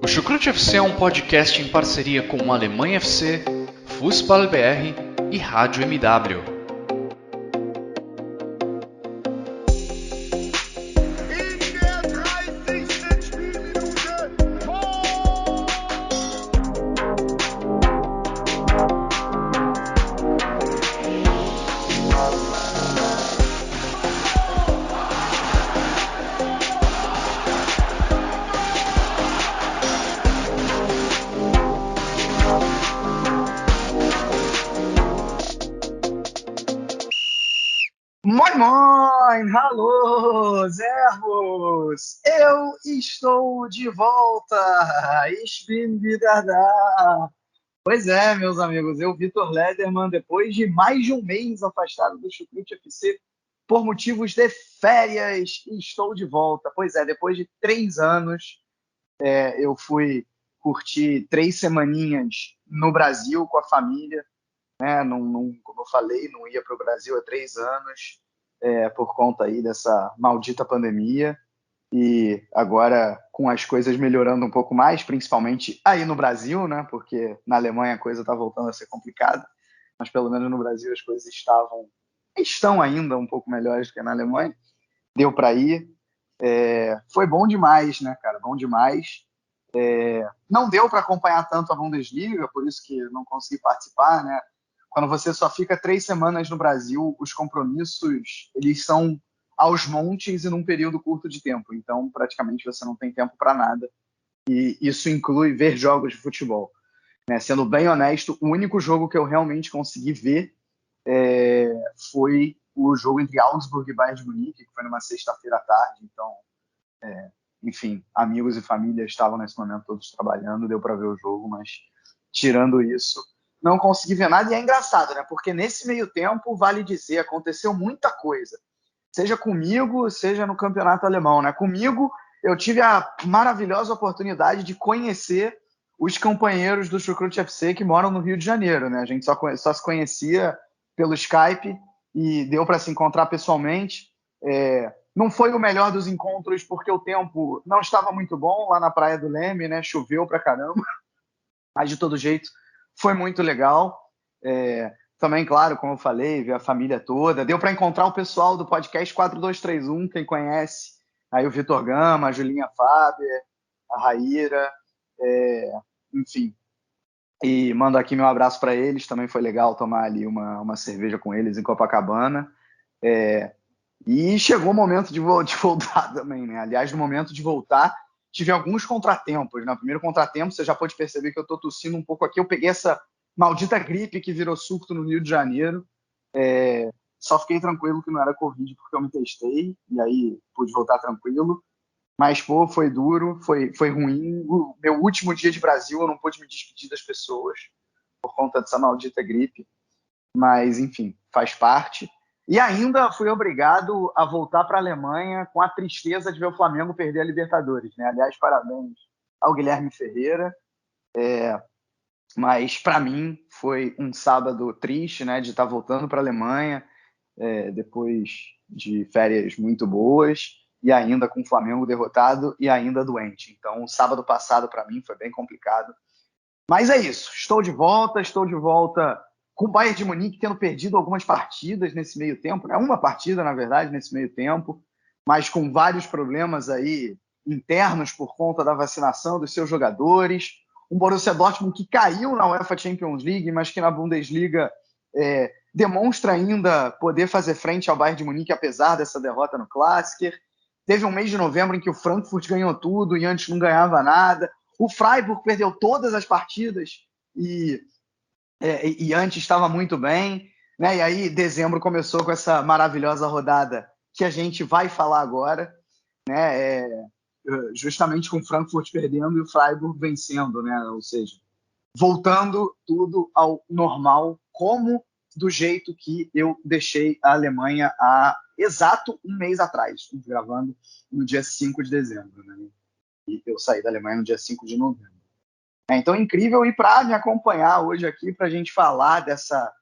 O Chucrute FC é um podcast em parceria com Alemanha FC, Fußball BR e Rádio MW. Moin moin, hallo, servus, eu estou de volta, ich bin wieder da. Pois é, meus amigos, eu, Vitor Lederman, depois de mais de um mês afastado do Chucrute FC por motivos de férias, estou de volta. Pois é, depois de 3 anos, eu fui curtir 3 semaninhas no Brasil com a família, né? Como eu falei, não ia para o Brasil há 3 anos, por conta aí dessa maldita pandemia. E agora, com as coisas melhorando um pouco mais, principalmente aí no Brasil, né? Porque na Alemanha a coisa está voltando a ser complicada, mas pelo menos no Brasil as coisas estão ainda um pouco melhores do que na Alemanha. Deu para ir. Foi bom demais, né, cara? Bom demais. Não deu para acompanhar tanto a Bundesliga, por isso que não consegui participar, né? Quando você só fica 3 semanas no Brasil, os compromissos eles são aos montes e num período curto de tempo. Então, praticamente, você não tem tempo para nada. E isso inclui ver jogos de futebol. Né? Sendo bem honesto, o único jogo que eu realmente consegui ver foi o jogo entre Augsburg e Bayern de Munique, que foi numa sexta-feira à tarde. Então, enfim, amigos e família estavam nesse momento todos trabalhando, deu para ver o jogo, mas tirando isso, não consegui ver nada. E é engraçado, né? Porque nesse meio tempo, vale dizer, aconteceu muita coisa. Seja comigo, seja no campeonato alemão, né? Comigo, eu tive a maravilhosa oportunidade de conhecer os companheiros do Chucrute FC que moram no Rio de Janeiro, né? A gente só se conhecia pelo Skype e deu para se encontrar pessoalmente. Não foi o melhor dos encontros porque o tempo não estava muito bom lá na Praia do Leme, né? Choveu pra caramba, mas de todo jeito foi muito legal. Também, claro, como eu falei, ver a família toda. Deu para encontrar o pessoal do podcast 4231, quem conhece. Aí o Vitor Gama, a Julinha Faber, a Raíra, enfim. E mando aqui meu abraço para eles. Também foi legal tomar ali uma cerveja com eles em Copacabana. E chegou o momento de voltar também, né? Aliás, no momento de voltar, tive alguns contratempos. No primeiro contratempo, você já pode perceber que eu estou tossindo um pouco aqui. Eu peguei essa maldita gripe que virou surto no Rio de Janeiro. Só fiquei tranquilo que não era Covid porque eu me testei e aí pude voltar tranquilo. Mas, pô, foi duro, foi ruim. O meu último dia de Brasil eu não pude me despedir das pessoas por conta dessa maldita gripe. Mas, enfim, faz parte. E ainda fui obrigado a voltar para a Alemanha com a tristeza de ver o Flamengo perder a Libertadores, né? Aliás, parabéns ao Guilherme Ferreira. Mas, para mim, foi um sábado triste, né? De estar voltando para a Alemanha depois de férias muito boas e ainda com o Flamengo derrotado e ainda doente. Então, o sábado passado, para mim, foi bem complicado. Mas é isso. Estou de volta com o Bayern de Munique tendo perdido algumas partidas nesse meio tempo, né? Uma partida, na verdade, nesse meio tempo, mas com vários problemas aí internos por conta da vacinação dos seus jogadores. Um Borussia Dortmund que caiu na UEFA Champions League, mas que na Bundesliga demonstra ainda poder fazer frente ao Bayern de Munique, apesar dessa derrota no Klassiker. Teve um mês de novembro em que o Frankfurt ganhou tudo e antes não ganhava nada. O Freiburg perdeu todas as partidas e antes estava muito bem, né? E aí dezembro começou com essa maravilhosa rodada que a gente vai falar agora, né? Justamente com o Frankfurt perdendo e o Freiburg vencendo, né? Ou seja, voltando tudo ao normal, como do jeito que eu deixei a Alemanha há exato um mês atrás. Estamos gravando no dia 5 de dezembro, né? E eu saí da Alemanha no dia 5 de novembro. Então é incrível. E para me acompanhar hoje aqui, para a gente falar dessa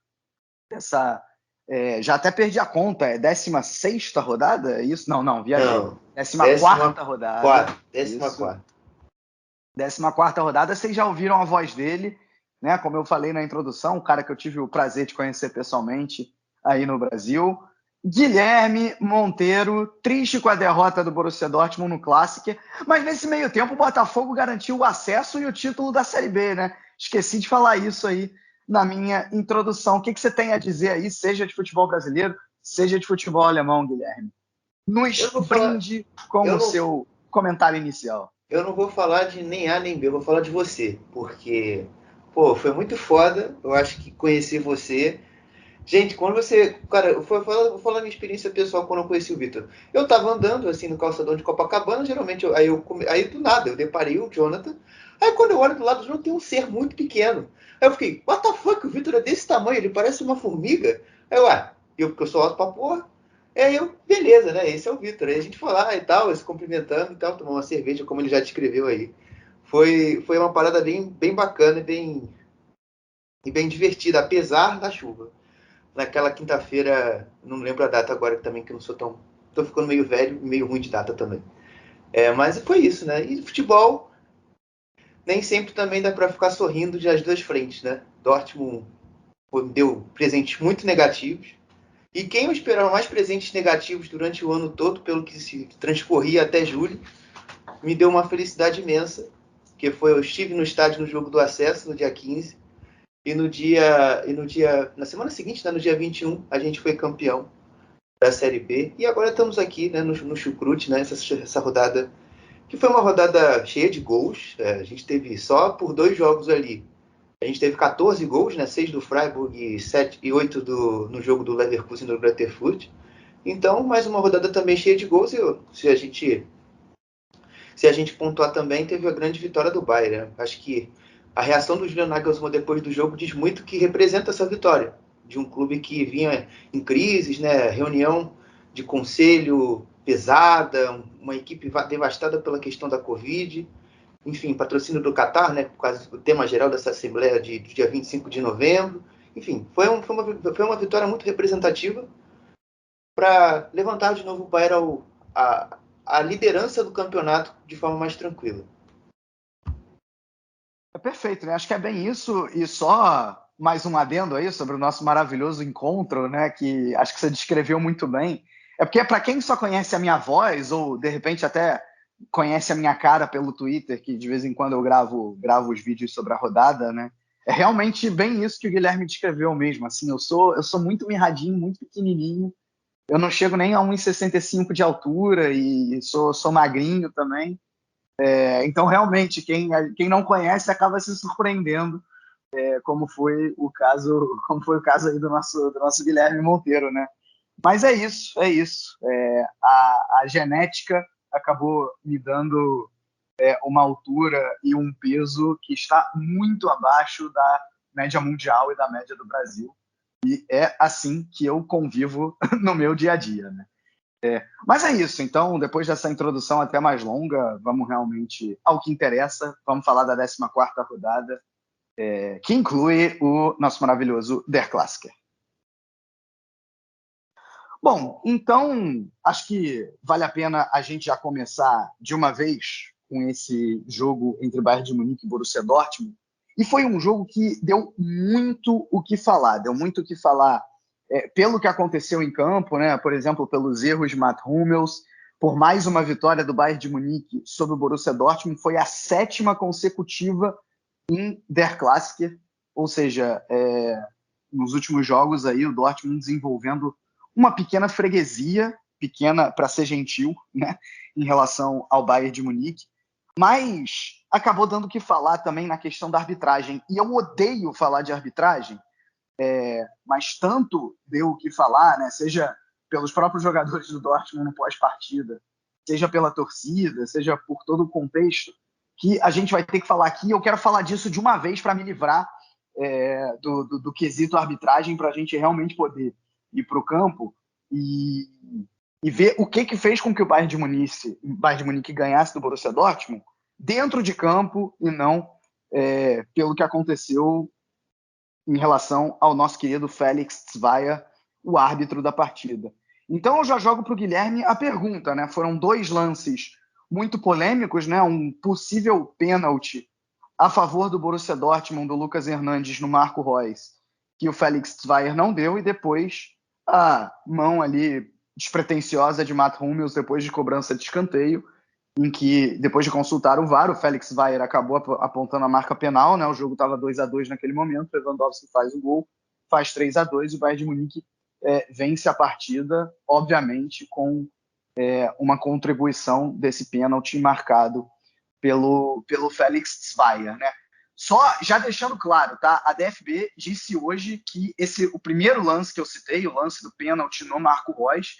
já até perdi a conta, 16ª rodada? É isso? Não, viajei. Não, 14ª rodada. 14ª. 14ª rodada, vocês já ouviram a voz dele, né? Como eu falei na introdução, o cara que eu tive o prazer de conhecer pessoalmente aí no Brasil. Guilherme Monteiro, triste com a derrota do Borussia Dortmund no Clássico, mas nesse meio tempo o Botafogo garantiu o acesso e o título da Série B, né? Esqueci de falar isso aí na minha introdução. O que você tem a dizer aí, seja de futebol brasileiro, seja de futebol alemão, Guilherme? Eu Nos não vou falar, brinde com eu o não, seu comentário inicial. eu não vou falar de nem A nem B, eu vou falar de você, porque, pô, foi muito foda. Eu acho que conhecer você. Gente, quando você. Cara, vou falar minha experiência pessoal quando eu conheci o Vitor. Eu tava andando assim no calçadão de Copacabana, geralmente, aí do nada eu deparei o Jonathan. Aí quando eu olho do lado do Jonathan tem um ser muito pequeno. Aí eu fiquei, what the fuck, o Vitor é desse tamanho, ele parece uma formiga. Aí porque eu sou alto pra porra. Aí beleza, né? Esse é o Vitor. Aí a gente foi lá e tal, se cumprimentando e tal, tomar uma cerveja, como ele já descreveu aí. Foi uma parada bem bacana e bem divertida, apesar da chuva naquela quinta-feira, não lembro a data agora também, que eu não sou tão. Tô ficando meio velho e meio ruim de data também. Mas foi isso, né? E futebol, nem sempre também dá para ficar sorrindo das duas frentes, né? Dortmund deu presentes muito negativos. E quem eu esperava mais presentes negativos durante o ano todo, pelo que se transcorria até julho, me deu uma felicidade imensa, que foi eu estive no estádio no jogo do acesso, no dia 15, na semana seguinte, né, no dia 21, a gente foi campeão da Série B. E agora estamos aqui, né, no Chucrute, né, essa rodada, que foi uma rodada cheia de gols. A gente teve só por 2 jogos ali. A gente teve 14 gols, né, 6 do Freiburg e 8 no jogo do Leverkusen do Greuther Fürth. Então, mais uma rodada também cheia de gols. E se a gente pontuar também, teve a grande vitória do Bayern. Né? Acho que a reação do Julian Nagelsmann depois do jogo diz muito que representa essa vitória de um clube que vinha em crises, né? Reunião de conselho pesada, uma equipe devastada pela questão da Covid, enfim, patrocínio do Qatar, né? Por causa do tema geral dessa assembleia do dia 25 de novembro. Enfim, foi uma vitória muito representativa para levantar de novo o Bayern a liderança do campeonato de forma mais tranquila. É perfeito, né? Acho que é bem isso, e só mais um adendo aí sobre o nosso maravilhoso encontro, né? Que acho que você descreveu muito bem. É porque, para quem só conhece a minha voz, ou de repente até conhece a minha cara pelo Twitter, que de vez em quando eu gravo os vídeos sobre a rodada, né? É realmente bem isso que o Guilherme descreveu mesmo. Assim, eu sou muito mirradinho, muito pequenininho. Eu não chego nem a 1,65 de altura e sou magrinho também. Então, realmente, quem não conhece acaba se surpreendendo, como foi o caso aí do nosso Guilherme Monteiro, né? Mas é isso, é isso. A genética acabou me dando uma altura e um peso que está muito abaixo da média mundial e da média do Brasil. E é assim que eu convivo no meu dia a dia, né? Mas é isso, então, depois dessa introdução até mais longa, vamos realmente ao que interessa. Vamos falar da 14ª rodada, que inclui o nosso maravilhoso Der Klassiker. Bom, então, acho que vale a pena a gente já começar de uma vez com esse jogo entre Bayern de Munique e Borussia Dortmund. E foi um jogo que deu muito o que falar, pelo que aconteceu em campo, né? Por exemplo, pelos erros de Mats Hummels, por mais uma vitória do Bayern de Munique sobre o Borussia Dortmund, foi a 7ª consecutiva em Der Klassiker, ou seja, nos últimos jogos aí o Dortmund desenvolvendo uma pequena freguesia, pequena para ser gentil, né, em relação ao Bayern de Munique, mas acabou dando o que falar também na questão da arbitragem. E eu odeio falar de arbitragem, mas tanto deu o que falar, né, seja pelos próprios jogadores do Dortmund no pós-partida, seja pela torcida, seja por todo o contexto, que a gente vai ter que falar aqui. Eu quero falar disso de uma vez para me livrar do quesito arbitragem, para a gente realmente poder ir para o campo e ver o que fez com que o Bayern de Munique ganhasse do Borussia Dortmund dentro de campo e não pelo que aconteceu em relação ao nosso querido Felix Zweier, o árbitro da partida. Então eu já jogo para o Guilherme a pergunta, né? Foram 2 lances muito polêmicos, né? Um possível pênalti a favor do Borussia Dortmund, do Lucas Hernandes no Marco Reus, que o Felix Zweier não deu, e depois a mão ali despretensiosa de Mats Hummels depois de cobrança de escanteio, em que, depois de consultar o VAR, o Felix Zweier acabou apontando a marca penal, né? O jogo estava 2-2 naquele momento, o Lewandowski faz o gol, faz 3-2, e o Bayern de Munique vence a partida, obviamente, com uma contribuição desse pênalti marcado pelo Felix Zweier, né? Só já deixando claro, tá? A DFB disse hoje que o primeiro lance que eu citei, o lance do pênalti no Marco Reus,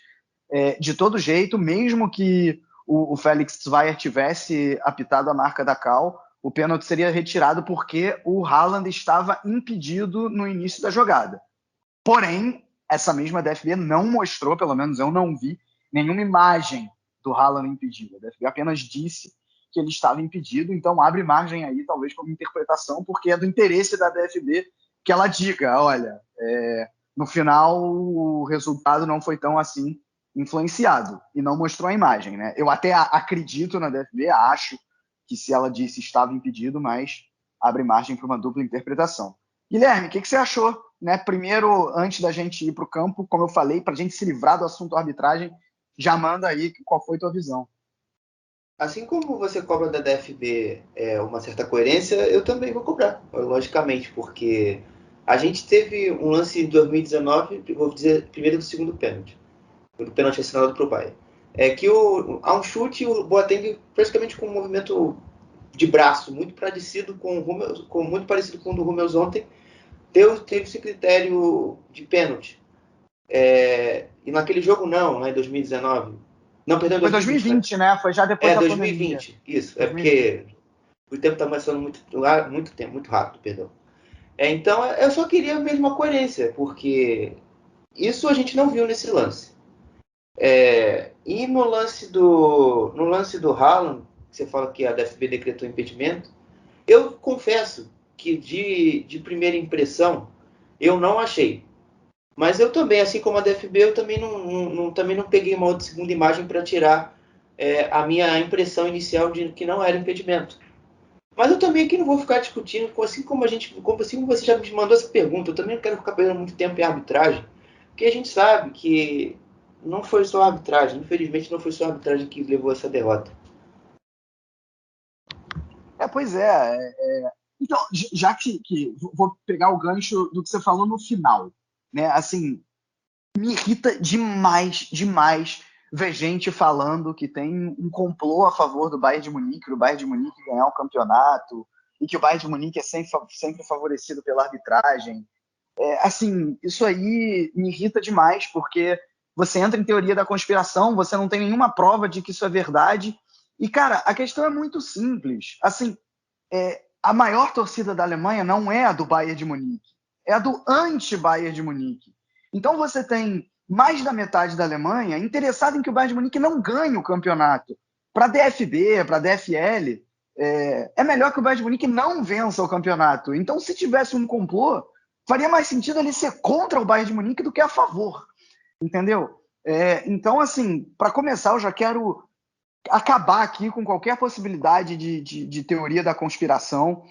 de todo jeito, mesmo que o Felix Zweier tivesse apitado a marca da cal, o pênalti seria retirado porque o Haaland estava impedido no início da jogada. Porém, essa mesma DFB não mostrou, pelo menos eu não vi, nenhuma imagem do Haaland impedido. A DFB apenas disse que ele estava impedido, então abre margem aí, talvez, para uma interpretação, porque é do interesse da DFB que ela diga, olha, no final o resultado não foi tão assim influenciado, e não mostrou a imagem, né? Eu até acredito na DFB, acho que se ela disse estava impedido, mas abre margem para uma dupla interpretação. Guilherme, o que você achou? Né? Primeiro, antes da gente ir para o campo, como eu falei, para a gente se livrar do assunto arbitragem, já manda aí qual foi a tua visão. Assim como você cobra da DFB uma certa coerência, eu também vou cobrar, logicamente, porque a gente teve um lance em 2019, vou dizer primeiro do segundo pênalti, o pênalti assinado para o Bayern. Que há um chute, o Boateng praticamente com um movimento de braço muito parecido com o do Hummels ontem, teve esse critério de pênalti. E naquele jogo não, né, em 2019. Não, perdão, foi 2020, né? Foi já depois da 2020, pandemia. Isso. 2020. Porque o tempo está passando muito rápido, perdão. Então, eu só queria mesmo a coerência, porque isso a gente não viu nesse lance. E no lance do Haaland, que você fala que a DFB decretou impedimento, eu confesso que de primeira impressão eu não achei. Mas eu também, assim como a DFB, eu também não peguei uma outra segunda imagem para tirar a minha impressão inicial de que não era impedimento. Mas eu também aqui não vou ficar discutindo, assim como você já me mandou essa pergunta, eu também não quero ficar perdendo muito tempo em arbitragem, porque a gente sabe que não foi só a arbitragem, infelizmente não foi só a arbitragem que levou essa derrota. Pois é. Então, já que vou pegar o gancho do que você falou no final, né? Assim, me irrita demais ver gente falando que tem um complô a favor do Bayern de Munique, do Bayern de Munique ganhar o campeonato, e que o Bayern de Munique é sempre favorecido pela arbitragem. Assim, isso aí me irrita demais, porque você entra em teoria da conspiração, você não tem nenhuma prova de que isso é verdade. E, cara, a questão é muito simples. Assim, a maior torcida da Alemanha não é a do Bayern de Munique, é a do anti-Bayern de Munique. Então você tem mais da metade da Alemanha interessada em que o Bayern de Munique não ganhe o campeonato. Para a DFB, para a DFL, é melhor que o Bayern de Munique não vença o campeonato. Então, se tivesse um complô, faria mais sentido ele ser contra o Bayern de Munique do que a favor. Entendeu? Então, assim, para começar, eu já quero acabar aqui com qualquer possibilidade de teoria da conspiração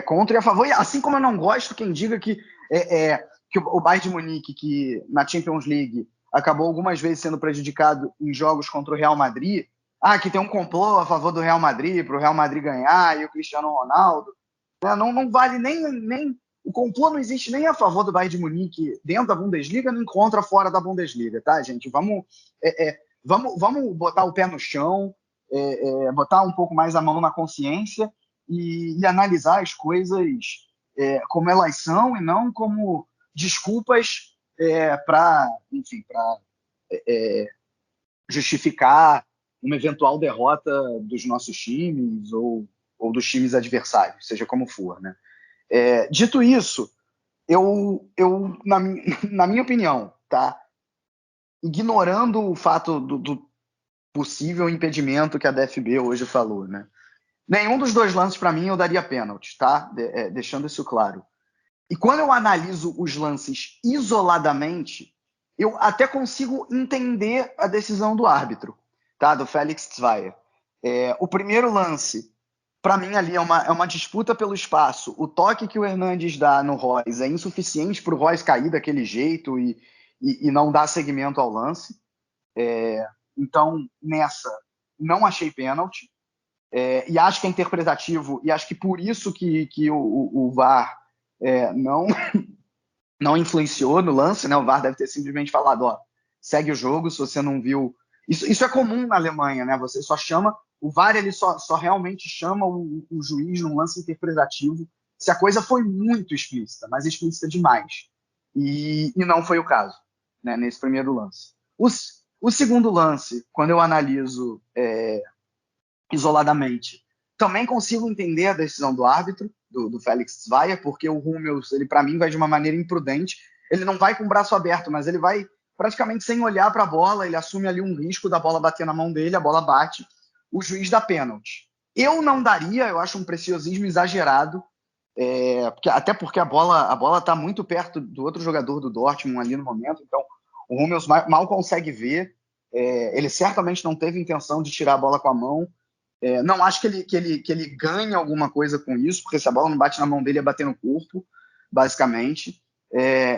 contra e a favor. E assim como eu não gosto quem diga que o Bayern de Munique, que na Champions League acabou algumas vezes sendo prejudicado em jogos contra o Real Madrid, que tem um complô a favor do Real Madrid, para o Real Madrid ganhar, e o Cristiano Ronaldo. Não vale nem... O complô não existe nem a favor do Bayern de Munique dentro da Bundesliga, nem contra fora da Bundesliga, tá, gente? Vamos botar o pé no chão, botar um pouco mais a mão na consciência e analisar as coisas como elas são e não como desculpas para justificar uma eventual derrota dos nossos times ou dos times adversários, seja como for, né? Dito isso, eu na minha opinião, tá? Ignorando o fato do possível impedimento que a DFB hoje falou, né? Nenhum dos dois lances, para mim, eu daria pênalti, tá? Deixando isso claro. E quando eu analiso os lances isoladamente, eu até consigo entender a decisão do árbitro, tá? Do Felix Zweier. O primeiro lance, para mim, ali é uma disputa pelo espaço. O toque que o Hernandes dá no Royce é insuficiente para o Royce cair daquele jeito e não dar seguimento ao lance. Então, nessa, não achei pênalti. E acho que é interpretativo, e acho que por isso que o VAR não influenciou no lance, né? O VAR deve ter simplesmente falado, segue o jogo, se você não viu... Isso é comum na Alemanha, né? Você só chama... O VAR ele só realmente chama o juiz num lance interpretativo se a coisa foi muito explícita, mas explícita demais. E não foi o caso, né, nesse primeiro lance. O segundo lance, quando eu analiso isoladamente, também consigo entender a decisão do árbitro, do Felix Zweier, porque o Hummels, ele para mim vai de uma maneira imprudente. Ele não vai com o braço aberto, mas ele vai praticamente sem olhar para a bola, ele assume ali um risco da bola bater na mão dele, a bola bate, o juiz dá pênalti. Eu não daria, eu acho um preciosismo exagerado, até porque a bola está muito perto do outro jogador do Dortmund ali no momento, então o Hummels mal consegue ver, ele certamente não teve intenção de tirar a bola com a mão, não acho que ele ganhe alguma coisa com isso, porque se a bola não bate na mão dele é bater no corpo, basicamente.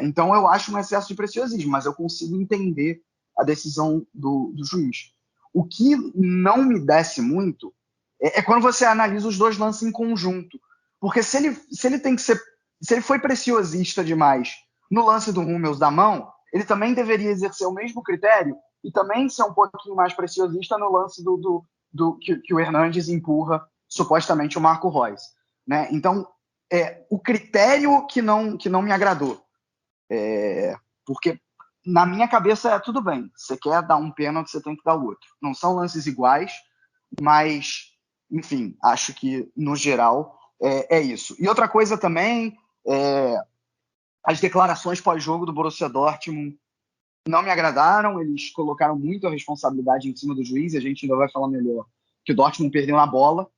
Então eu acho um excesso de preciosismo, mas eu consigo entender a decisão do juiz. O que não me desce muito é quando você analisa os dois lances em conjunto. Porque se ele foi preciosista demais no lance do Hummels da mão, ele também deveria exercer o mesmo critério e também ser um pouquinho mais preciosista no lance que o Hernandes empurra supostamente o Marco Reus, né? Então, o critério que não me agradou. Porque na minha cabeça tudo bem, você quer dar um pênalti, você tem que dar o outro. Não são lances iguais, mas, enfim, acho que, no geral, é isso. E outra coisa também, as declarações pós-jogo do Borussia Dortmund não me agradaram, eles colocaram muito a responsabilidade em cima do juiz, e a gente ainda vai falar melhor, que o Dortmund perdeu na bola,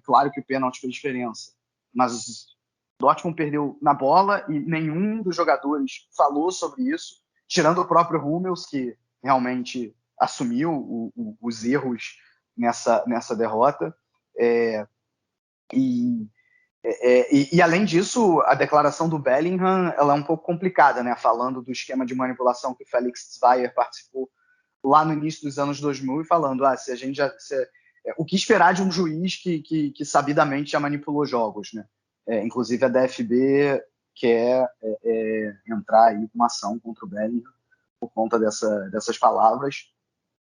claro que o pênalti fez diferença, mas o Dortmund perdeu na bola e nenhum dos jogadores falou sobre isso, tirando o próprio Hummels, que realmente assumiu os erros nessa derrota. E além disso, a declaração do Bellingham ela é um pouco complicada, né? Falando do esquema de manipulação que o Felix Zweier participou lá no início dos anos 2000 e falando o que esperar de um juiz que sabidamente já manipulou jogos, né? Inclusive a DFB quer entrar aí com uma ação contra o Bellingham por conta dessas palavras.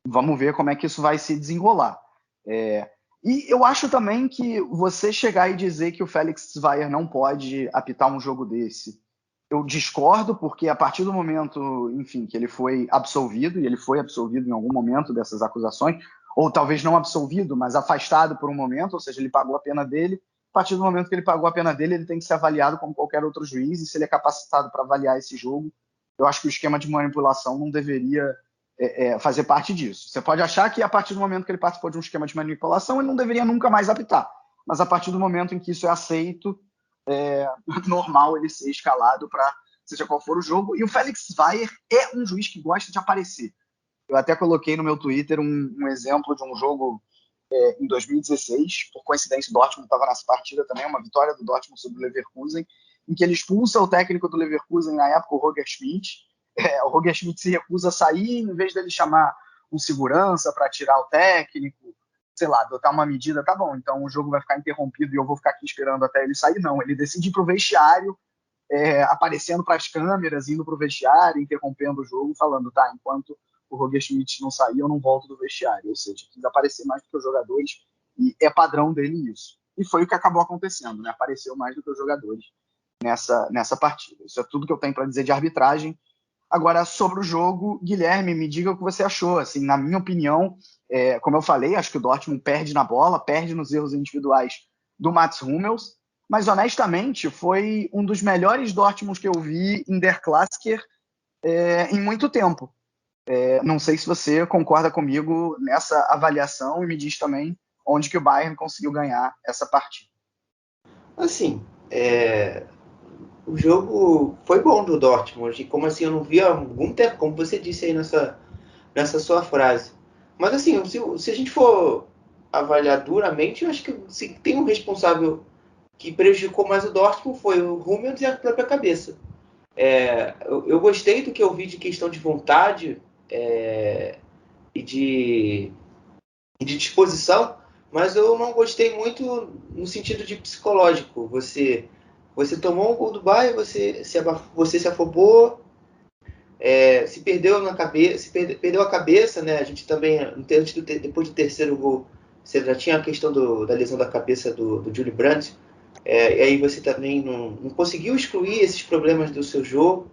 Vamos ver como é que isso vai se desenrolar. E eu acho também que você chegar e dizer que o Felix Zweier não pode apitar um jogo desse, eu discordo, porque a partir do momento, enfim, que ele foi absolvido, e ele foi absolvido em algum momento dessas acusações, ou talvez não absolvido, mas afastado por um momento, ou seja, ele pagou a pena dele, a partir do momento que ele pagou a pena dele, ele tem que ser avaliado como qualquer outro juiz, e se ele é capacitado para avaliar esse jogo, eu acho que o esquema de manipulação não deveria fazer parte disso. Você pode achar que a partir do momento que ele participou de um esquema de manipulação, ele não deveria nunca mais apitar, mas a partir do momento em que isso é aceito, normal ele ser escalado para seja qual for o jogo. E o Felix Zweier é um juiz que gosta de aparecer. Eu até coloquei no meu Twitter um exemplo de um jogo em 2016, por coincidência o Dortmund estava nessa partida também, uma vitória do Dortmund sobre o Leverkusen, em que ele expulsa o técnico do Leverkusen na época, o Roger Schmidt. O Roger Schmidt se recusa a sair, em vez dele chamar um segurança para tirar o técnico, sei lá, adotar uma medida, tá bom, então o jogo vai ficar interrompido e eu vou ficar aqui esperando até ele sair. Não, ele decide ir pro vestiário, aparecendo para as câmeras, indo pro vestiário, interrompendo o jogo, falando, tá, enquanto o Roger Schmidt não sair, eu não volto do vestiário. Ou seja, quis aparecer mais do que os jogadores, e é padrão dele isso. E foi o que acabou acontecendo, né? Apareceu mais do que os jogadores nessa partida. Isso é tudo que eu tenho para dizer de arbitragem. Agora, sobre o jogo, Guilherme, me diga o que você achou. Assim, na minha opinião, como eu falei, acho que o Dortmund perde na bola, perde nos erros individuais do Mats Hummels, mas honestamente foi um dos melhores Dortmunds que eu vi em Der Klassiker em muito tempo. Não sei se você concorda comigo nessa avaliação e me diz também onde que o Bayern conseguiu ganhar essa partida. Assim, o jogo foi bom do Dortmund, e como assim, eu não vi há algum tempo, como você disse aí nessa sua frase. Mas assim, se a gente for avaliar duramente, eu acho que se tem um responsável que prejudicou mais o Dortmund foi o Hummels e a própria cabeça. Eu gostei do que eu vi de questão de vontade e de disposição, mas eu não gostei muito no sentido de psicológico. Você tomou um gol do Bayern, você se afobou, se perdeu na cabeça, perdeu a cabeça, né? A gente também, depois do terceiro gol, você já tinha a questão da lesão da cabeça do Julie Brandt, e aí você também não conseguiu excluir esses problemas do seu jogo.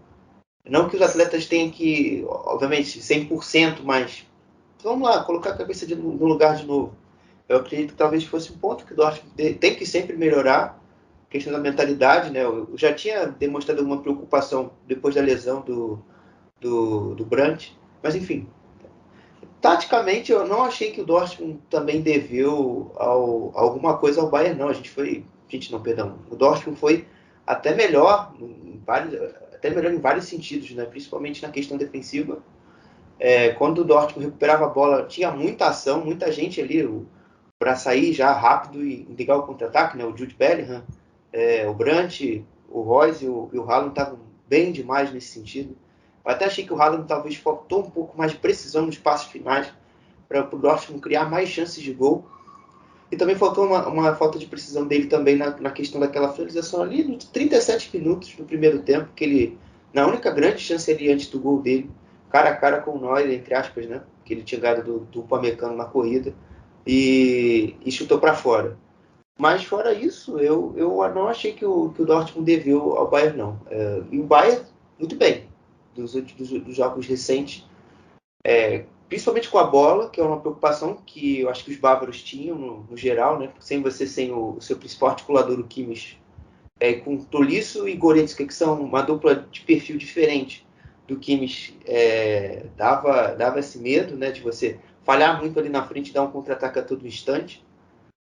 Não que os atletas tenham que, obviamente, 100%, mas vamos lá, colocar a cabeça no lugar de novo. Eu acredito que talvez fosse um ponto que o Dortmund tem que sempre melhorar, a questão da mentalidade, né? Eu já tinha demonstrado uma preocupação depois da lesão do Brandt, mas enfim, taticamente eu não achei que o Dortmund também deveu alguma coisa ao Bayern, não. O Dortmund foi até melhor em vários sentidos, né? Principalmente na questão defensiva. Quando o Dortmund recuperava a bola, tinha muita ação, muita gente ali para sair já rápido e ligar o contra-ataque, né? O Jude Bellingham, o Brandt, o Royce e o Haaland estavam bem demais nesse sentido. Eu até achei que o Haaland talvez faltou um pouco mais de precisão nos passos finais para o Dortmund criar mais chances de gol. E também faltou uma falta de precisão dele também na questão daquela finalização ali nos 37 minutos do primeiro tempo, que ele, na única grande chance ali antes do gol dele, cara a cara com o Neuer, entre aspas, né? Que ele tinha ganhado do Upamecano na corrida e chutou para fora. Mas fora isso, eu não achei que o Dortmund deveu ao Bayern, não. E o Bayern, muito bem, dos jogos recentes, principalmente com a bola, que é uma preocupação que eu acho que os bávaros tinham no geral, né? Sem o seu principal articulador, o Kimmich, com Tolisso e Goretzka, que são uma dupla de perfil diferente do Kimmich, dava esse medo, né, de você falhar muito ali na frente e dar um contra-ataque a todo instante.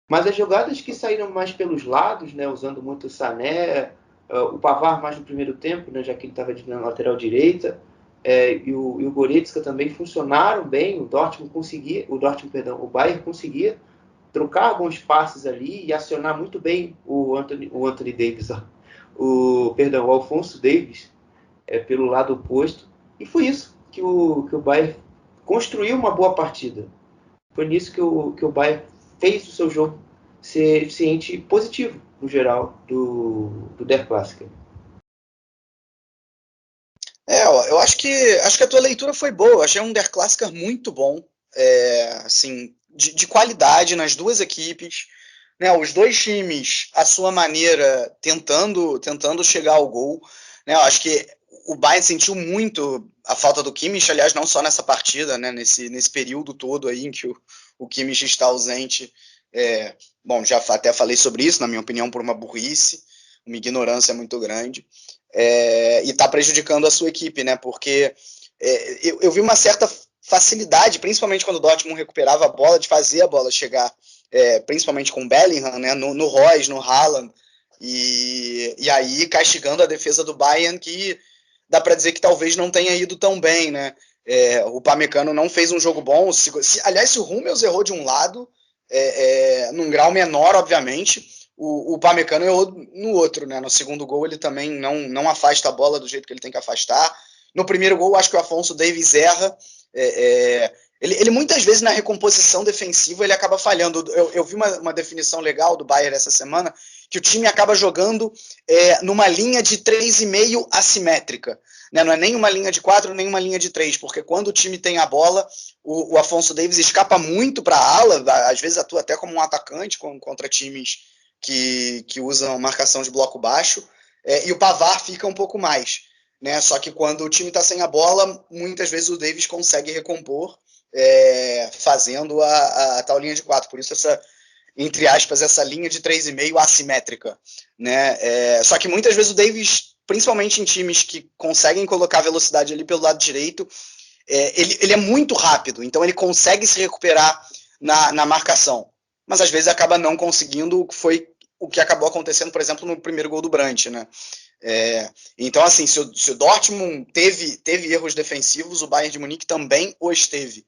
Mas as jogadas que saíram mais pelos lados, né, usando muito o Sané, o Pavard mais no primeiro tempo, né, já que ele estava na lateral direita, e o Goretzka também funcionaram bem. O Bayern conseguia trocar bons passes ali e acionar muito bem o Anthony Davis, o Alphonso Davies, pelo lado oposto. E foi isso que o Bayern construiu uma boa partida. Foi nisso que o Bayern fez o seu jogo ser eficiente e positivo, no geral, do Der Klassiker. Eu acho que a tua leitura foi boa. Eu achei um Der Klassiker muito bom, assim, de qualidade nas duas equipes, né? Os dois times, à sua maneira, tentando chegar ao gol, né? Eu acho que o Bayern sentiu muito a falta do Kimmich, aliás, não só nessa partida, né? Nesse período todo aí em que o Kimmich está ausente. Bom, já até falei sobre isso, na minha opinião, por uma burrice, uma ignorância muito grande. E está prejudicando a sua equipe, né? Porque eu vi uma certa facilidade, principalmente quando o Dortmund recuperava a bola, de fazer a bola chegar, principalmente com o Bellingham, né? No Royce, no Haaland, e aí castigando a defesa do Bayern, que dá para dizer que talvez não tenha ido tão bem, né? O Upamecano não fez um jogo bom. Aliás, se o Hummels errou de um lado, num grau menor, obviamente, o Upamecano errou no outro, né? No segundo gol ele também não afasta a bola do jeito que ele tem que afastar. No primeiro gol, acho que o Alphonso Davies erra. Ele muitas vezes na recomposição defensiva ele acaba falhando. Eu vi uma definição legal do Bayern essa semana, que o time acaba jogando numa linha de 3,5 assimétrica, né? Não é nem uma linha de 4, nem uma linha de 3, porque quando o time tem a bola, o Alphonso Davies escapa muito para a ala, às vezes atua até como um atacante contra times que usam marcação de bloco baixo, e o Pavard fica um pouco mais, né? Só que quando o time está sem a bola, muitas vezes o Davies consegue recompor, fazendo a tal linha de 4, por isso entre aspas, essa linha de 3,5 assimétrica, né? Só que muitas vezes o Davies, principalmente em times que conseguem colocar velocidade ali pelo lado direito, ele é muito rápido, então ele consegue se recuperar na marcação, mas às vezes acaba não conseguindo, que foi o que acabou acontecendo, por exemplo, no primeiro gol do Brandt, né? Então, assim, se o Dortmund teve erros defensivos, o Bayern de Munique também os teve.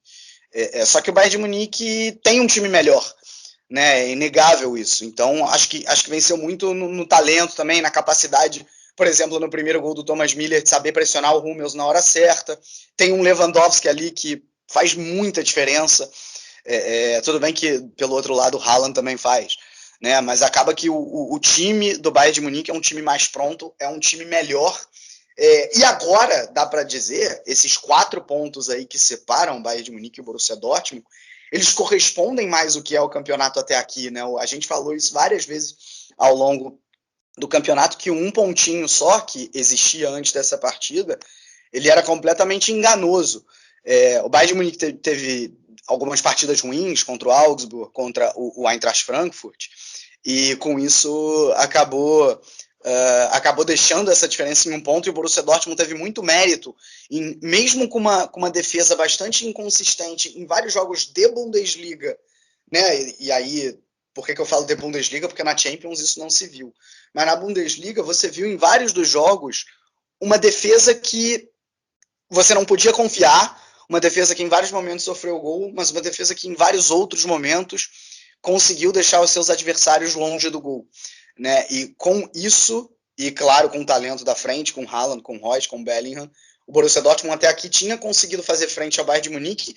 Só que o Bayern de Munique tem um time melhor, né? É inegável isso. Então, acho que venceu muito no talento também, na capacidade, por exemplo, no primeiro gol do Thomas Müller, de saber pressionar o Hummels na hora certa. Tem um Lewandowski ali que faz muita diferença. Tudo bem que, pelo outro lado, o Haaland também faz, né? Mas acaba que o time do Bayern de Munique é um time mais pronto, é um time melhor. E agora, dá para dizer, esses 4 pontos aí que separam o Bayern de Munique e o Borussia Dortmund, eles correspondem mais ao que é o campeonato até aqui, né? A gente falou isso várias vezes ao longo do campeonato, que um pontinho só que existia antes dessa partida, ele era completamente enganoso. O Bayern de Munique teve algumas partidas ruins contra o Augsburg, contra o Eintracht Frankfurt, e com isso acabou deixando essa diferença em um ponto, e o Borussia Dortmund teve muito mérito, mesmo com uma defesa bastante inconsistente em vários jogos de Bundesliga, né? E aí, por que eu falo de Bundesliga? Porque na Champions isso não se viu. Mas na Bundesliga você viu em vários dos jogos uma defesa que você não podia confiar, uma defesa que em vários momentos sofreu gol, mas uma defesa que em vários outros momentos conseguiu deixar os seus adversários longe do gol, né? E com isso, e claro, com o talento da frente, com Haaland, com Reus, com Bellingham, o Borussia Dortmund até aqui tinha conseguido fazer frente ao Bayern de Munique,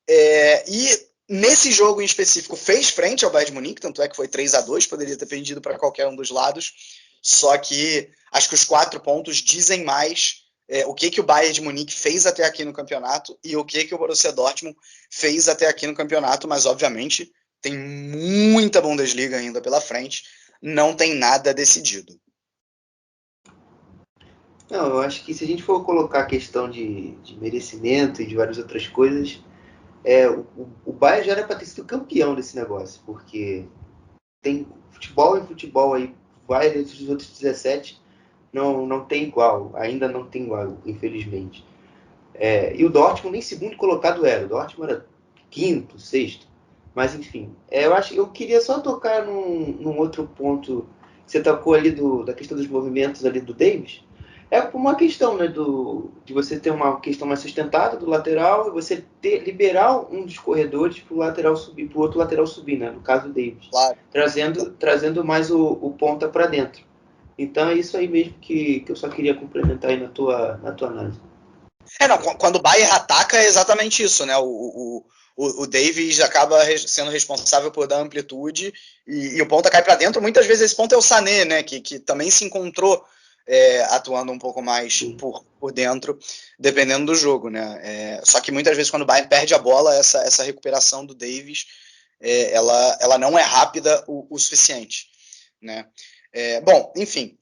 e nesse jogo em específico fez frente ao Bayern de Munique, tanto é que foi 3-2, poderia ter perdido para qualquer um dos lados, só que acho que os 4 pontos dizem mais o que o Bayern de Munique fez até aqui no campeonato e o que o Borussia Dortmund fez até aqui no campeonato, mas obviamente tem muita Bundesliga ainda pela frente, não tem nada decidido. Não, eu acho que se a gente for colocar a questão de merecimento e de várias outras coisas, o Bayern já era para ter sido campeão desse negócio, porque tem futebol aí, vários dos outros 17 não tem igual, ainda não tem igual, infelizmente. E o Dortmund nem segundo colocado era, o Dortmund era 5º, 6º, mas enfim, eu queria só tocar num outro ponto que você tocou ali da questão dos movimentos ali do Davis. Uma questão, né, de você ter uma questão mais sustentada do lateral e você liberar um dos corredores para o outro lateral subir, né, no caso do Davis, claro, trazendo mais o ponta para dentro. Então é isso aí mesmo que eu só queria complementar aí na tua análise. Não, quando o Bayern ataca é exatamente isso, né? O Davis acaba sendo responsável por dar amplitude e o ponta cai para dentro. Muitas vezes esse ponto é o Sané, né? Que também se encontrou atuando um pouco mais por dentro, dependendo do jogo, né? Só que muitas vezes quando o Bayern perde a bola, essa recuperação do Davis, ela não é rápida o suficiente, né? Bom, enfim,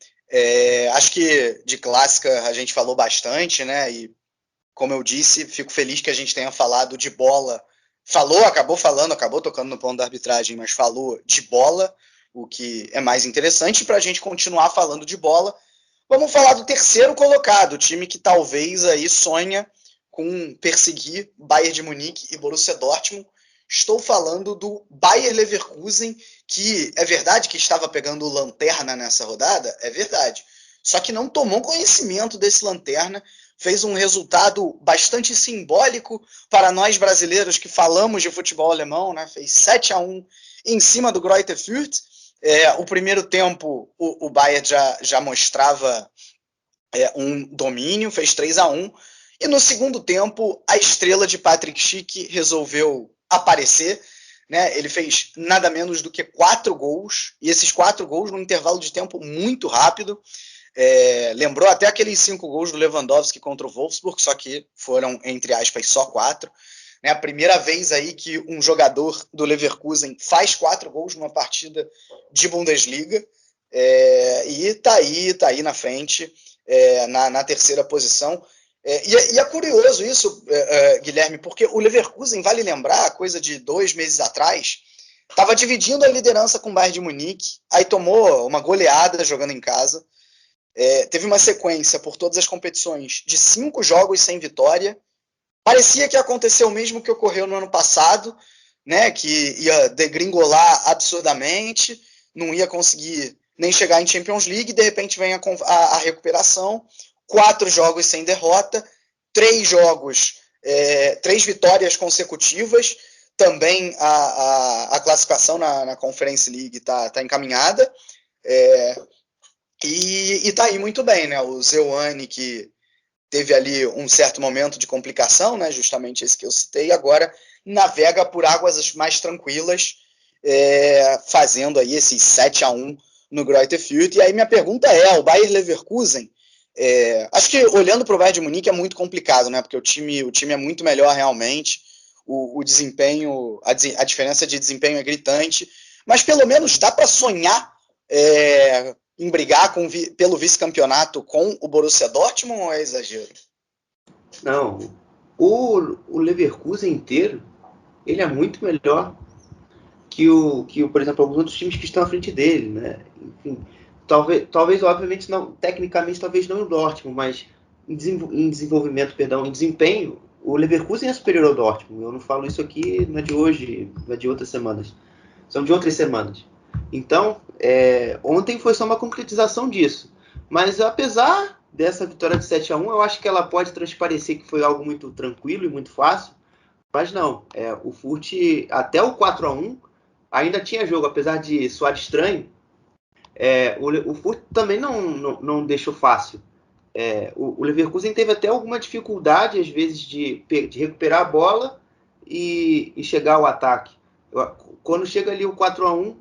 acho que de clássica a gente falou bastante, né? E como eu disse, fico feliz que a gente tenha falado de bola. Acabou tocando no ponto da arbitragem, mas falou de bola, o que é mais interessante. Para a gente continuar falando de bola, vamos falar do terceiro colocado, o time que talvez aí sonha com perseguir Bayern de Munique e Borussia Dortmund. Estou falando do Bayer Leverkusen, que é verdade que estava pegando lanterna nessa rodada, é verdade. Só que não tomou conhecimento desse lanterna, fez um resultado bastante simbólico para nós brasileiros que falamos de futebol alemão, né? Fez 7-1 em cima do Greuther Fürth. O primeiro tempo o Bayern já mostrava um domínio, fez 3-1. E no segundo tempo, a estrela de Patrick Schick resolveu aparecer, né? Ele fez nada menos do que 4 gols, e esses 4 gols num intervalo de tempo muito rápido. Lembrou até aqueles 5 gols do Lewandowski contra o Wolfsburg, só que foram, entre aspas, só 4. Né? A primeira vez aí que um jogador do Leverkusen faz 4 gols numa partida de Bundesliga, e tá aí na frente, na terceira posição. E é curioso isso, Guilherme, porque o Leverkusen, vale lembrar, coisa de 2 meses atrás, estava dividindo a liderança com o Bayern de Munique, aí tomou uma goleada jogando em casa, teve uma sequência por todas as competições de 5 jogos sem vitória. Parecia que ia acontecer o mesmo que ocorreu no ano passado, né, que ia degringolar absurdamente, não ia conseguir nem chegar em Champions League, de repente vem a recuperação, 4 jogos sem derrota, 3 jogos 3 vitórias consecutivas. Também a classificação na Conference League está encaminhada. E está aí muito bem, né? O Zeuane, que teve ali um certo momento de complicação, né? Justamente esse que eu citei, agora navega por águas mais tranquilas, fazendo aí esses 7-1 no Greuther Fürth. E aí minha pergunta o Bayer Leverkusen, acho que olhando para o Bayern de Munique é muito complicado, né? Porque o time é muito melhor realmente, o desempenho, a diferença de desempenho é gritante, mas pelo menos dá para sonhar em brigar pelo vice-campeonato com o Borussia Dortmund, ou é exagero? Não, o Leverkusen inteiro, ele é muito melhor que por exemplo, alguns outros times que estão à frente dele, né? Enfim, talvez obviamente não, tecnicamente talvez não o Dortmund, mas em desenvolvimento, em desempenho, o Leverkusen é superior ao Dortmund. Eu não falo isso aqui, não é de hoje, não é de outras semanas. São de outras semanas. Então, ontem foi só uma concretização disso. Mas apesar dessa vitória de 7-1, eu acho que ela pode transparecer que foi algo muito tranquilo e muito fácil. Mas não, o Fürth até o 4-1 ainda tinha jogo, apesar de soar estranho. O Fürth também não deixou fácil. O Leverkusen teve até alguma dificuldade, às vezes, de recuperar a bola e chegar ao ataque. Quando chega ali o 4-1,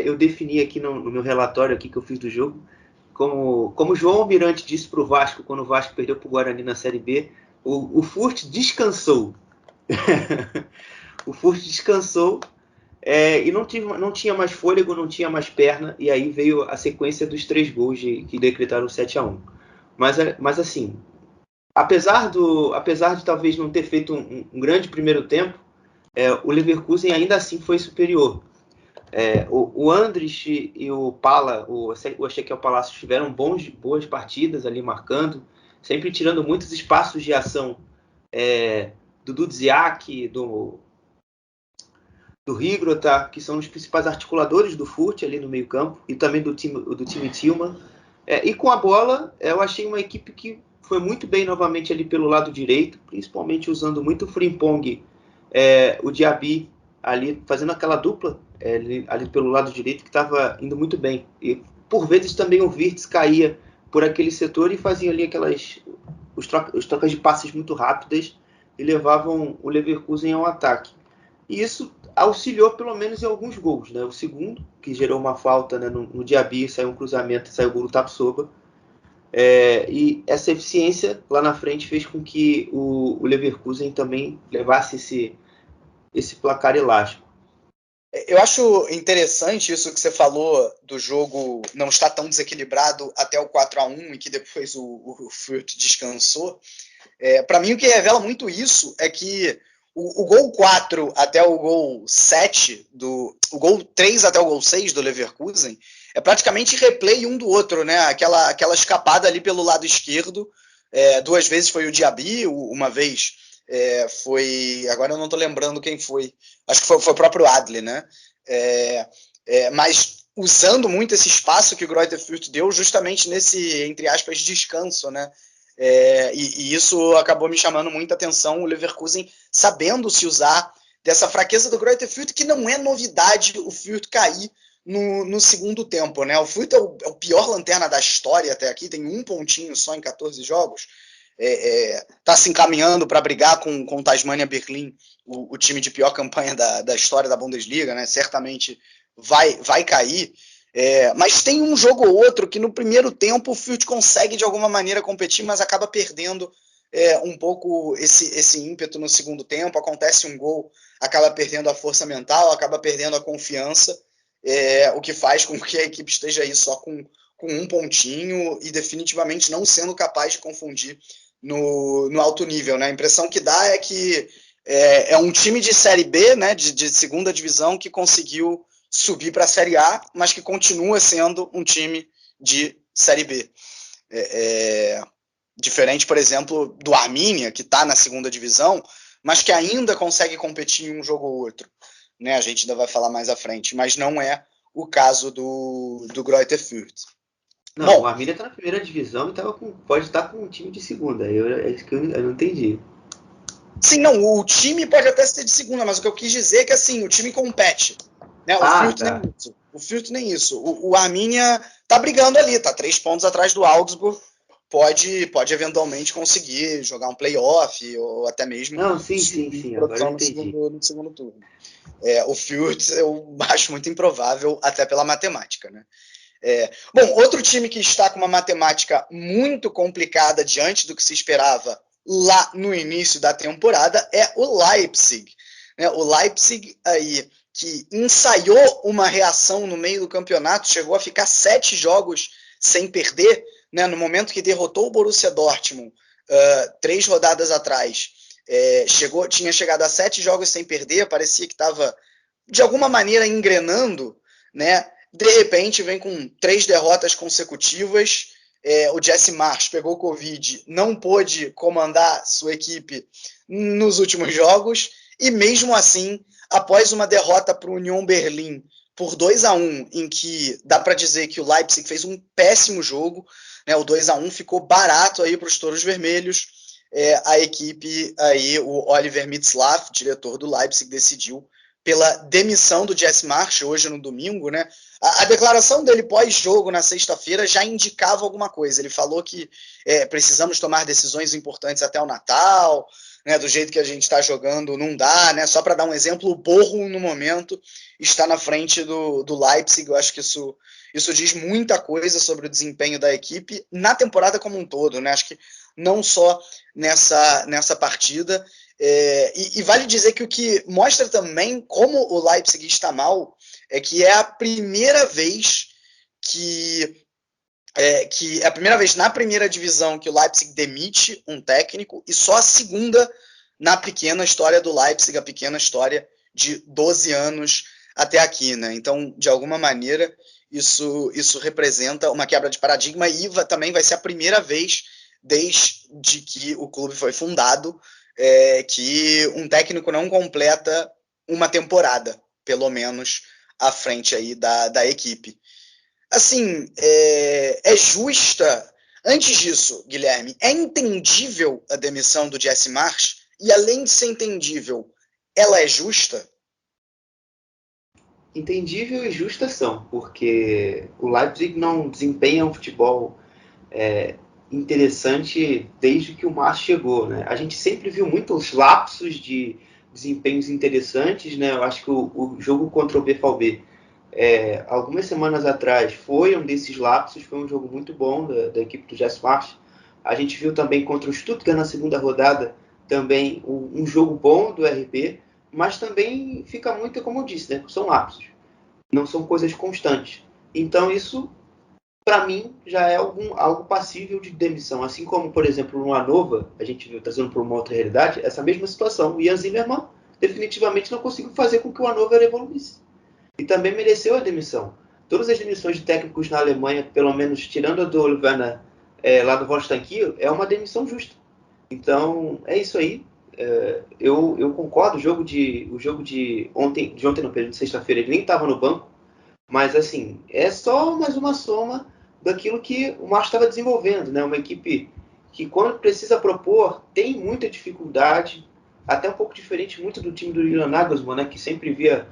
eu defini aqui no meu relatório aqui que eu fiz do jogo, como o João Almirante disse para o Vasco, quando o Vasco perdeu para o Guarani na Série B, o Fürth descansou. O Fürth descansou e não tinha mais fôlego, não tinha mais perna, e aí veio a sequência dos 3 gols que decretaram o 7-1. Mas assim, apesar de talvez não ter feito um grande primeiro tempo, o Leverkusen ainda assim foi superior. O Andrich e o Pala, o Ezequiel Palacios tiveram boas partidas ali marcando, sempre tirando muitos espaços de ação do Dudziak, do Higrota, que são os principais articuladores do Fürth ali no meio campo, e também do time Tillmann. E com a bola, eu achei uma equipe que foi muito bem novamente ali pelo lado direito, principalmente usando muito o Frimpong, o Diaby ali fazendo aquela dupla ali pelo lado direito que estava indo muito bem. E por vezes também o Wirtz caía por aquele setor e fazia ali os trocas de passes muito rápidas e levavam o Leverkusen ao ataque. E isso auxiliou pelo menos em alguns gols, né? O segundo, que gerou uma falta, né, no Diaby, saiu um cruzamento, saiu o gol do Tapsoba. E essa eficiência lá na frente fez com que o Leverkusen também levasse esse placar elástico. Eu acho interessante isso que você falou do jogo não estar tão desequilibrado até o 4-1 e que depois o Fürth descansou. Para mim, o que revela muito isso é que o gol 4 até o gol 7, o gol 3 até o gol 6 do Leverkusen é praticamente replay um do outro, né? Aquela escapada ali pelo lado esquerdo. 2 vezes foi o Diaby, uma vez foi... Agora eu não estou lembrando quem foi. Acho que foi o próprio Adli, né? Mas usando muito esse espaço que o Greuther Fürth deu justamente nesse, entre aspas, descanso, né? E isso acabou me chamando muita atenção, o Leverkusen sabendo se usar dessa fraqueza do Greuther Fürth, que não é novidade o Fürth cair no segundo tempo, né? O Fürth é o pior lanterna da história até aqui, tem 1 pontinho só em 14 jogos, está se encaminhando para brigar com o Tasmania Berlin, o time de pior campanha da história da Bundesliga, né? Certamente vai cair. Mas tem um jogo ou outro que no primeiro tempo o Fürth consegue de alguma maneira competir, mas acaba perdendo um pouco esse ímpeto no segundo tempo. Acontece um gol, acaba perdendo a força mental, acaba perdendo a confiança, o que faz com que a equipe esteja aí só com 1 pontinho e definitivamente não sendo capaz de confundir no alto nível, né? A impressão que dá é que é um time de Série B, né, de segunda divisão, que conseguiu subir para a Série A, mas que continua sendo um time de Série B. Diferente, por exemplo, do Arminia, que está na segunda divisão, mas que ainda consegue competir em um jogo ou outro. Né? A gente ainda vai falar mais à frente, mas não é o caso do Greuther Fürth. Não, o Arminia está na primeira divisão e pode estar com um time de segunda. É isso que eu não entendi. Sim, não, o time pode até ser de segunda, mas o que eu quis dizer é que assim, o time compete. Né? O Fürth nem isso. O Arminia tá brigando ali, tá 3 pontos atrás do Augsburg. Pode eventualmente conseguir jogar um playoff ou até mesmo Não, sim, agora eu entendi. No segundo turno. O Fürth eu acho muito improvável, até pela matemática, né? Bom, outro time que está com uma matemática muito complicada diante do que se esperava lá no início da temporada é o Leipzig. Né? O Leipzig aí, que ensaiou uma reação no meio do campeonato, chegou a ficar 7 jogos sem perder, né? No momento que derrotou o Borussia Dortmund 3 rodadas atrás, tinha chegado a 7 jogos sem perder, parecia que estava de alguma maneira engrenando, né? De repente vem com 3 derrotas consecutivas. O Jesse Marsch pegou Covid, não pôde comandar sua equipe nos últimos jogos, e mesmo assim, após uma derrota para o Union Berlin por 2-1, em que dá para dizer que o Leipzig fez um péssimo jogo, né? O 2-1 ficou barato aí para os Touros Vermelhos. A equipe aí, o Oliver Mitzlaff, diretor do Leipzig, decidiu pela demissão do Jesse Marsch hoje no domingo, né? A declaração dele pós-jogo na sexta-feira já indicava alguma coisa. Ele falou que precisamos tomar decisões importantes até o Natal, né? Do jeito que a gente está jogando não dá, né? Só para dar um exemplo, o Borro no momento está na frente do Leipzig. Eu acho que isso diz muita coisa sobre o desempenho da equipe na temporada como um todo, né? Acho que não só nessa partida. E vale dizer que o que mostra também como o Leipzig está mal é que é a primeira vez que é a primeira vez na primeira divisão que o Leipzig demite um técnico, e só a segunda na pequena história do Leipzig, a pequena história de 12 anos até aqui, né? Então, de alguma maneira, isso representa uma quebra de paradigma, e também vai ser a primeira vez desde que o clube foi fundado que um técnico não completa uma temporada, pelo menos, à frente aí da equipe. Assim, é justa. Antes disso, Guilherme, é entendível a demissão do Jesse Marsch? E além de ser entendível, ela é justa? Entendível e justa são, porque o Leipzig não desempenha um futebol interessante desde que o Marsch chegou, né? A gente sempre viu muitos lapsos de desempenhos interessantes, né? Eu acho que o jogo contra o BVB algumas semanas atrás foi um desses lapsos, foi um jogo muito bom da equipe do Jesse Marsch. A gente viu também contra o Stuttgart na segunda rodada também um jogo bom do RB, mas também fica muito, como eu disse, né? São lapsos, não são coisas constantes. Então isso, para mim, já é algo passível de demissão. Assim como, por exemplo, no Hannover, a gente viu trazendo para uma outra realidade, essa mesma situação. O Jan Zimmermann definitivamente não conseguiu fazer com que o Hannover evoluísse. E também mereceu a demissão. Todas as demissões de técnicos na Alemanha, pelo menos tirando a do Oliver lá do Holstein Kiel, é uma demissão justa. Então, é isso aí. Eu concordo. O jogo de ontem, não, de sexta-feira, ele nem estava no banco. Mas, assim, é só mais uma soma daquilo que o Marsch estava desenvolvendo, né? Uma equipe que, quando precisa propor, tem muita dificuldade, até um pouco diferente muito do time do Julian Nagelsmann, né? Que sempre via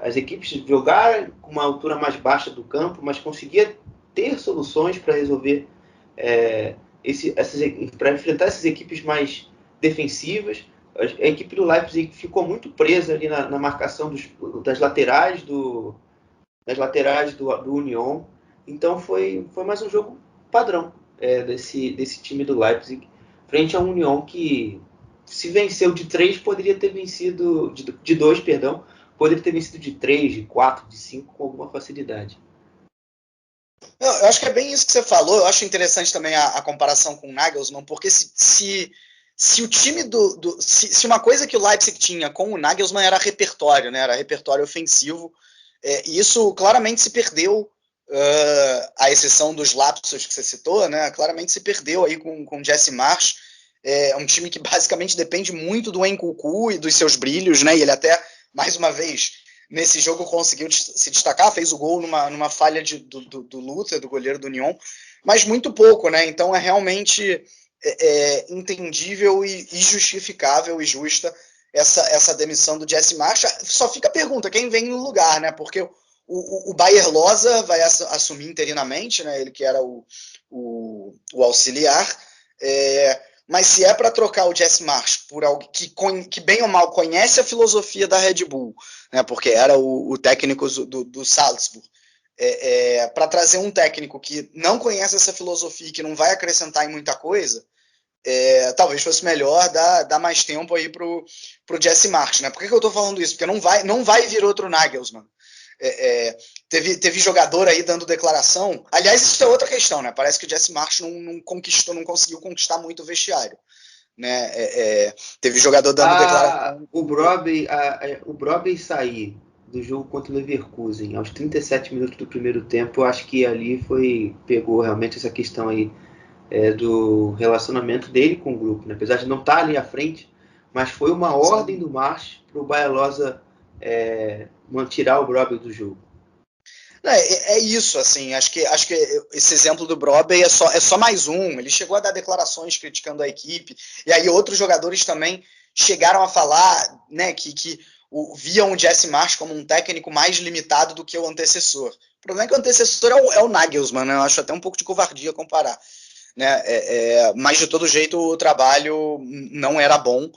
as equipes jogar com uma altura mais baixa do campo, mas conseguia ter soluções para resolver para enfrentar essas equipes mais defensivas. A equipe do Leipzig ficou muito presa ali na marcação das laterais do Union. Então foi mais um jogo padrão desse time do Leipzig frente a um Union que, se venceu de 3, poderia ter vencido de 2, perdão, poderia ter vencido de 3, de 4, de 5 com alguma facilidade. Eu acho que é bem isso que você falou. Eu acho interessante também a comparação com o Nagelsmann, porque se o time se uma coisa que o Leipzig tinha com o Nagelsmann era repertório, né? Era repertório ofensivo. E isso claramente se perdeu, à exceção dos lapsos que você citou, né? Claramente se perdeu aí com o Jesse Marsch. É um time que basicamente depende muito do Nkunku e dos seus brilhos, né? E ele até, mais uma vez, nesse jogo conseguiu se destacar, fez o gol numa falha do Luther, do goleiro do Union, mas muito pouco, né? Então é realmente entendível e justificável e justa essa demissão do Jesse Marsh. Só fica a pergunta, quem vem no lugar, né? Porque o Bayer Loza vai assumir interinamente, né? Ele que era o auxiliar, mas se é para trocar o Jesse Marsh por alguém que bem ou mal conhece a filosofia da Red Bull, né? Porque era o técnico do Salzburg, para trazer um técnico que não conhece essa filosofia e que não vai acrescentar em muita coisa, talvez fosse melhor dar mais tempo aí pro Jesse Marsh, né? Por que eu tô falando isso? Porque não vai vir outro Nagelsmann. Teve jogador aí dando declaração. Aliás, isso é outra questão, né? Parece que o Jesse Marsh não conseguiu conquistar muito o vestiário, né? Teve jogador dando declaração. O Brobbey sair do jogo contra o Leverkusen aos 37 minutos do primeiro tempo, eu acho que ali pegou realmente essa questão aí do relacionamento dele com o grupo, né? Apesar de não estar ali à frente, mas foi uma ordem do Marsh para o Bayer Loza tirar o Brobbey do jogo. É isso, assim, acho que esse exemplo do Brobbey é só mais um. Ele chegou a dar declarações criticando a equipe, e aí outros jogadores também chegaram a falar, né, que viam o Jesse Marsh como um técnico mais limitado do que o antecessor. O problema é que o antecessor é o Nagelsmann, né? Eu acho até um pouco de covardia comparar, né? Mas de todo jeito o trabalho não era bom,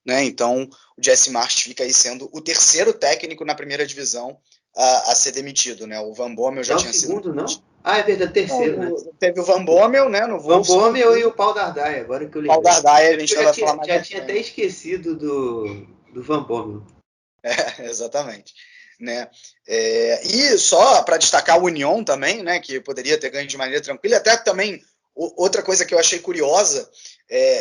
né? Então o Jesse Marsh fica aí sendo o terceiro técnico na primeira divisão a ser demitido, né? O Van Bommel já tinha sido. O segundo, não? Ah, é verdade, terceiro, né? Teve o Van Bommel, né? No Van Bommel e o Paul Dardai, agora que eu lembrei. Paul Dardai, a gente vai falar mais. Já tinha até esquecido do Van Bommel. Exatamente. Né? E só para destacar o Union também, né? Que poderia ter ganho de maneira tranquila. Até também, outra coisa que eu achei curiosa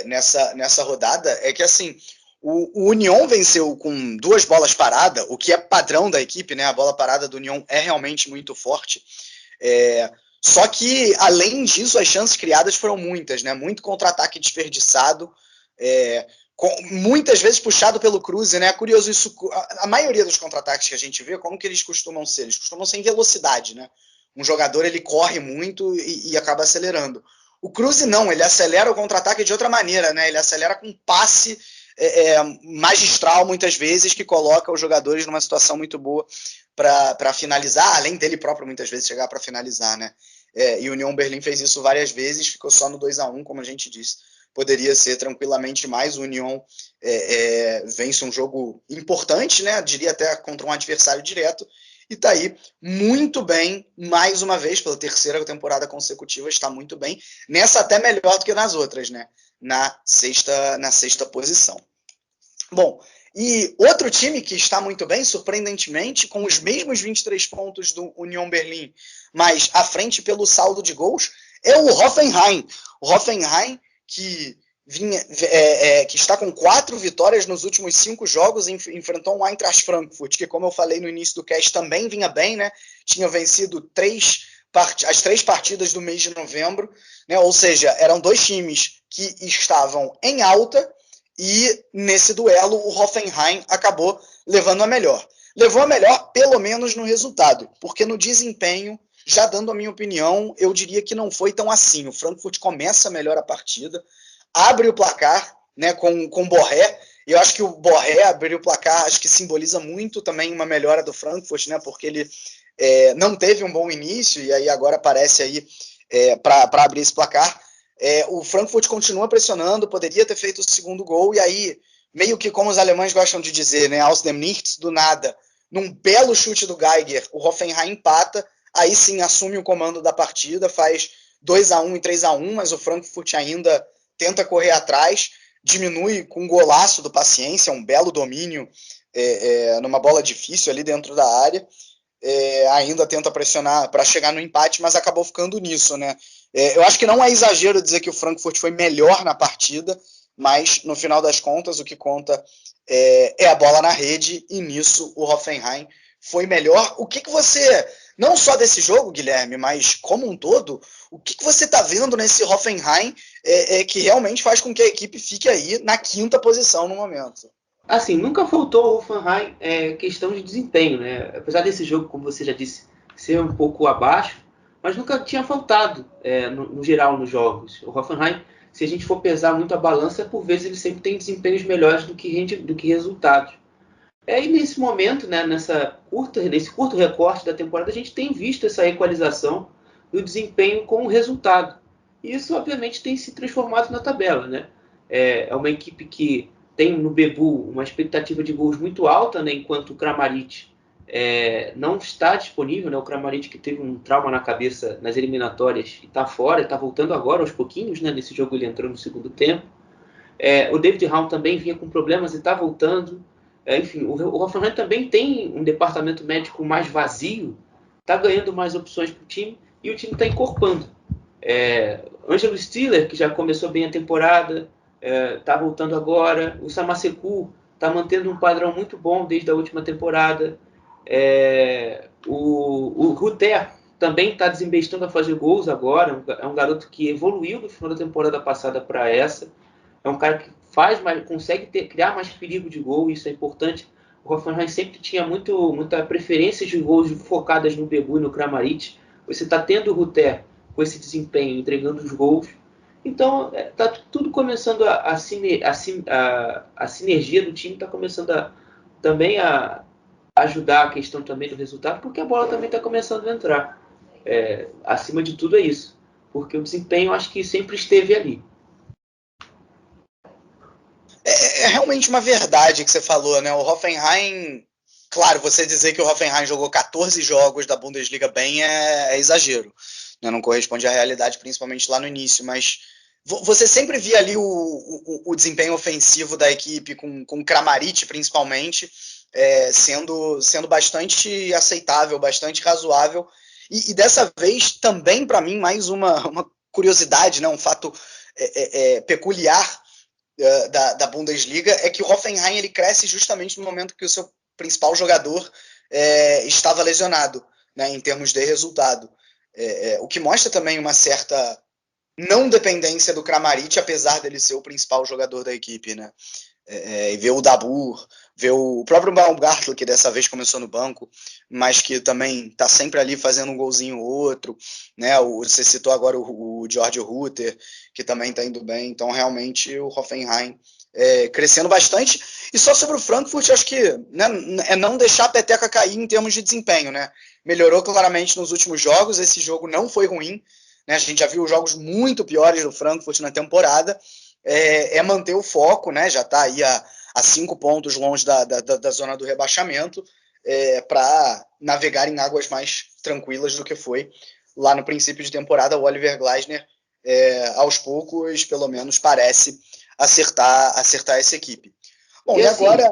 nessa rodada é que, assim, o Union venceu com 2 bolas paradas, o que é padrão da equipe, né? A bola parada do Union é realmente muito forte. Só que, além disso, as chances criadas foram muitas, né? Muito contra-ataque desperdiçado, muitas vezes puxado pelo Kruse, né? É curioso isso. A maioria dos contra-ataques que a gente vê, como que eles costumam ser? Eles costumam ser em velocidade, né? Um jogador, ele corre muito e acaba acelerando. O Kruse não, ele acelera o contra-ataque de outra maneira, né? Ele acelera com passe magistral, muitas vezes, que coloca os jogadores numa situação muito boa para finalizar, além dele próprio muitas vezes chegar para finalizar, né? E o Union Berlim fez isso várias vezes, ficou só no 2-1, como a gente disse. Poderia ser tranquilamente mais. O Union vence um jogo importante, né? Diria até contra um adversário direto, e está aí muito bem, mais uma vez, pela terceira temporada consecutiva, está muito bem, nessa até melhor do que nas outras, né? Na sexta posição. Bom, e outro time que está muito bem, surpreendentemente, com os mesmos 23 pontos do Union Berlim, mas à frente pelo saldo de gols, é o Hoffenheim. O Hoffenheim que está com 4 vitórias nos últimos 5 jogos, enfrentou um Eintracht Frankfurt, que, como eu falei no início do cast, também vinha bem, né? Tinha vencido as 3 partidas do mês de novembro, né? Ou seja, eram 2 times que estavam em alta, e nesse duelo o Hoffenheim acabou levando a melhor. Levou a melhor, pelo menos no resultado, porque no desempenho, já dando a minha opinião, eu diria que não foi tão assim. O Frankfurt começa melhor a partida, abre o placar, né, com o Borré. Eu acho que o Borré abrir o placar, acho que simboliza muito também uma melhora do Frankfurt, né, porque ele não teve um bom início e aí agora aparece aí para abrir esse placar. O Frankfurt continua pressionando, poderia ter feito o segundo gol, e aí, meio que como os alemães gostam de dizer, né, aus dem Nichts, do nada, num belo chute do Geiger, o Hoffenheim empata, aí sim assume o comando da partida, faz 2-1 e 3-1, mas o Frankfurt ainda tenta correr atrás, diminui com um golaço do Paciência, um belo domínio numa bola difícil ali dentro da área, ainda tenta pressionar para chegar no empate, mas acabou ficando nisso, né? Eu acho que não é exagero dizer que o Frankfurt foi melhor na partida, mas no final das contas o que conta é a bola na rede, e nisso o Hoffenheim foi melhor. O que você, não só desse jogo, Guilherme, mas como um todo, o que você está vendo nesse Hoffenheim que realmente faz com que a equipe fique aí na 5ª posição no momento? Assim, nunca faltou ao Hoffenheim questão de desempenho, né? Apesar desse jogo, como você já disse, ser um pouco abaixo, mas nunca tinha faltado, no geral, nos jogos. O Hoffenheim se a gente for pesar muito a balança, por vezes ele sempre tem desempenhos melhores do que resultados. E nesse momento, né, nesse curto recorte da temporada, a gente tem visto essa equalização do desempenho com o resultado. E isso, obviamente, tem se transformado na tabela, né? É uma equipe que tem no Bebu uma expectativa de gols muito alta, né, enquanto o Kramaric não está disponível, né? O Kramaric, que teve um trauma na cabeça nas eliminatórias e está fora, está voltando agora aos pouquinhos, né? Nesse jogo ele entrou no segundo tempo. O David Raum também vinha com problemas e está voltando. Enfim, o Hoffenheim também tem um departamento médico mais vazio, está ganhando mais opções para o time e o time está encorpando. Angelo Stiller, que já começou bem a temporada, está voltando agora. O Samaseku está mantendo um padrão muito bom desde a última temporada. O Ruter também está desembestando a fazer gols agora. É um garoto que evoluiu do final da temporada passada para essa. É um cara que consegue criar mais perigo de gol, isso é importante. O Hoffenheim sempre tinha muita preferência de gols focadas no Bebu e no Kramaric. Você está tendo o Ruter com esse desempenho, entregando os gols. Então, está tudo começando a sinergia do time está começando também a ajudar a questão também do resultado, porque a bola também está começando a entrar. Acima de tudo é isso, porque o desempenho acho que sempre esteve ali. É realmente uma verdade que você falou, né? O Hoffenheim, claro, você dizer que o Hoffenheim jogou 14 jogos da Bundesliga bem é exagero, né? Não corresponde à realidade, principalmente lá no início, mas você sempre via ali o desempenho ofensivo da equipe, com o Kramaric principalmente, sendo bastante aceitável, bastante razoável, e dessa vez também, para mim, mais uma curiosidade, né? Um fato peculiar da Bundesliga é que o Hoffenheim ele cresce justamente no momento que o seu principal jogador estava lesionado, né, em termos de resultado. O que mostra também uma certa não dependência do Kramaric, apesar dele ser o principal jogador da equipe, né? E ver o Dabur, ver o próprio Baumgartl, que dessa vez começou no banco, mas que também está sempre ali fazendo um golzinho ou outro, né? Você citou agora o George Rutter, que também está indo bem, então realmente o Hoffenheim crescendo bastante. E só sobre o Frankfurt, acho que, né, é não deixar a peteca cair em termos de desempenho, né? Melhorou claramente nos últimos jogos, esse jogo não foi ruim, né? A gente já viu jogos muito piores do Frankfurt na temporada. Manter o foco, né? Já está aí a 5 pontos longe da zona do rebaixamento, para navegar em águas mais tranquilas do que foi lá no princípio de temporada. O Oliver Glasner, aos poucos, pelo menos, parece acertar essa equipe. Bom, e assim, agora...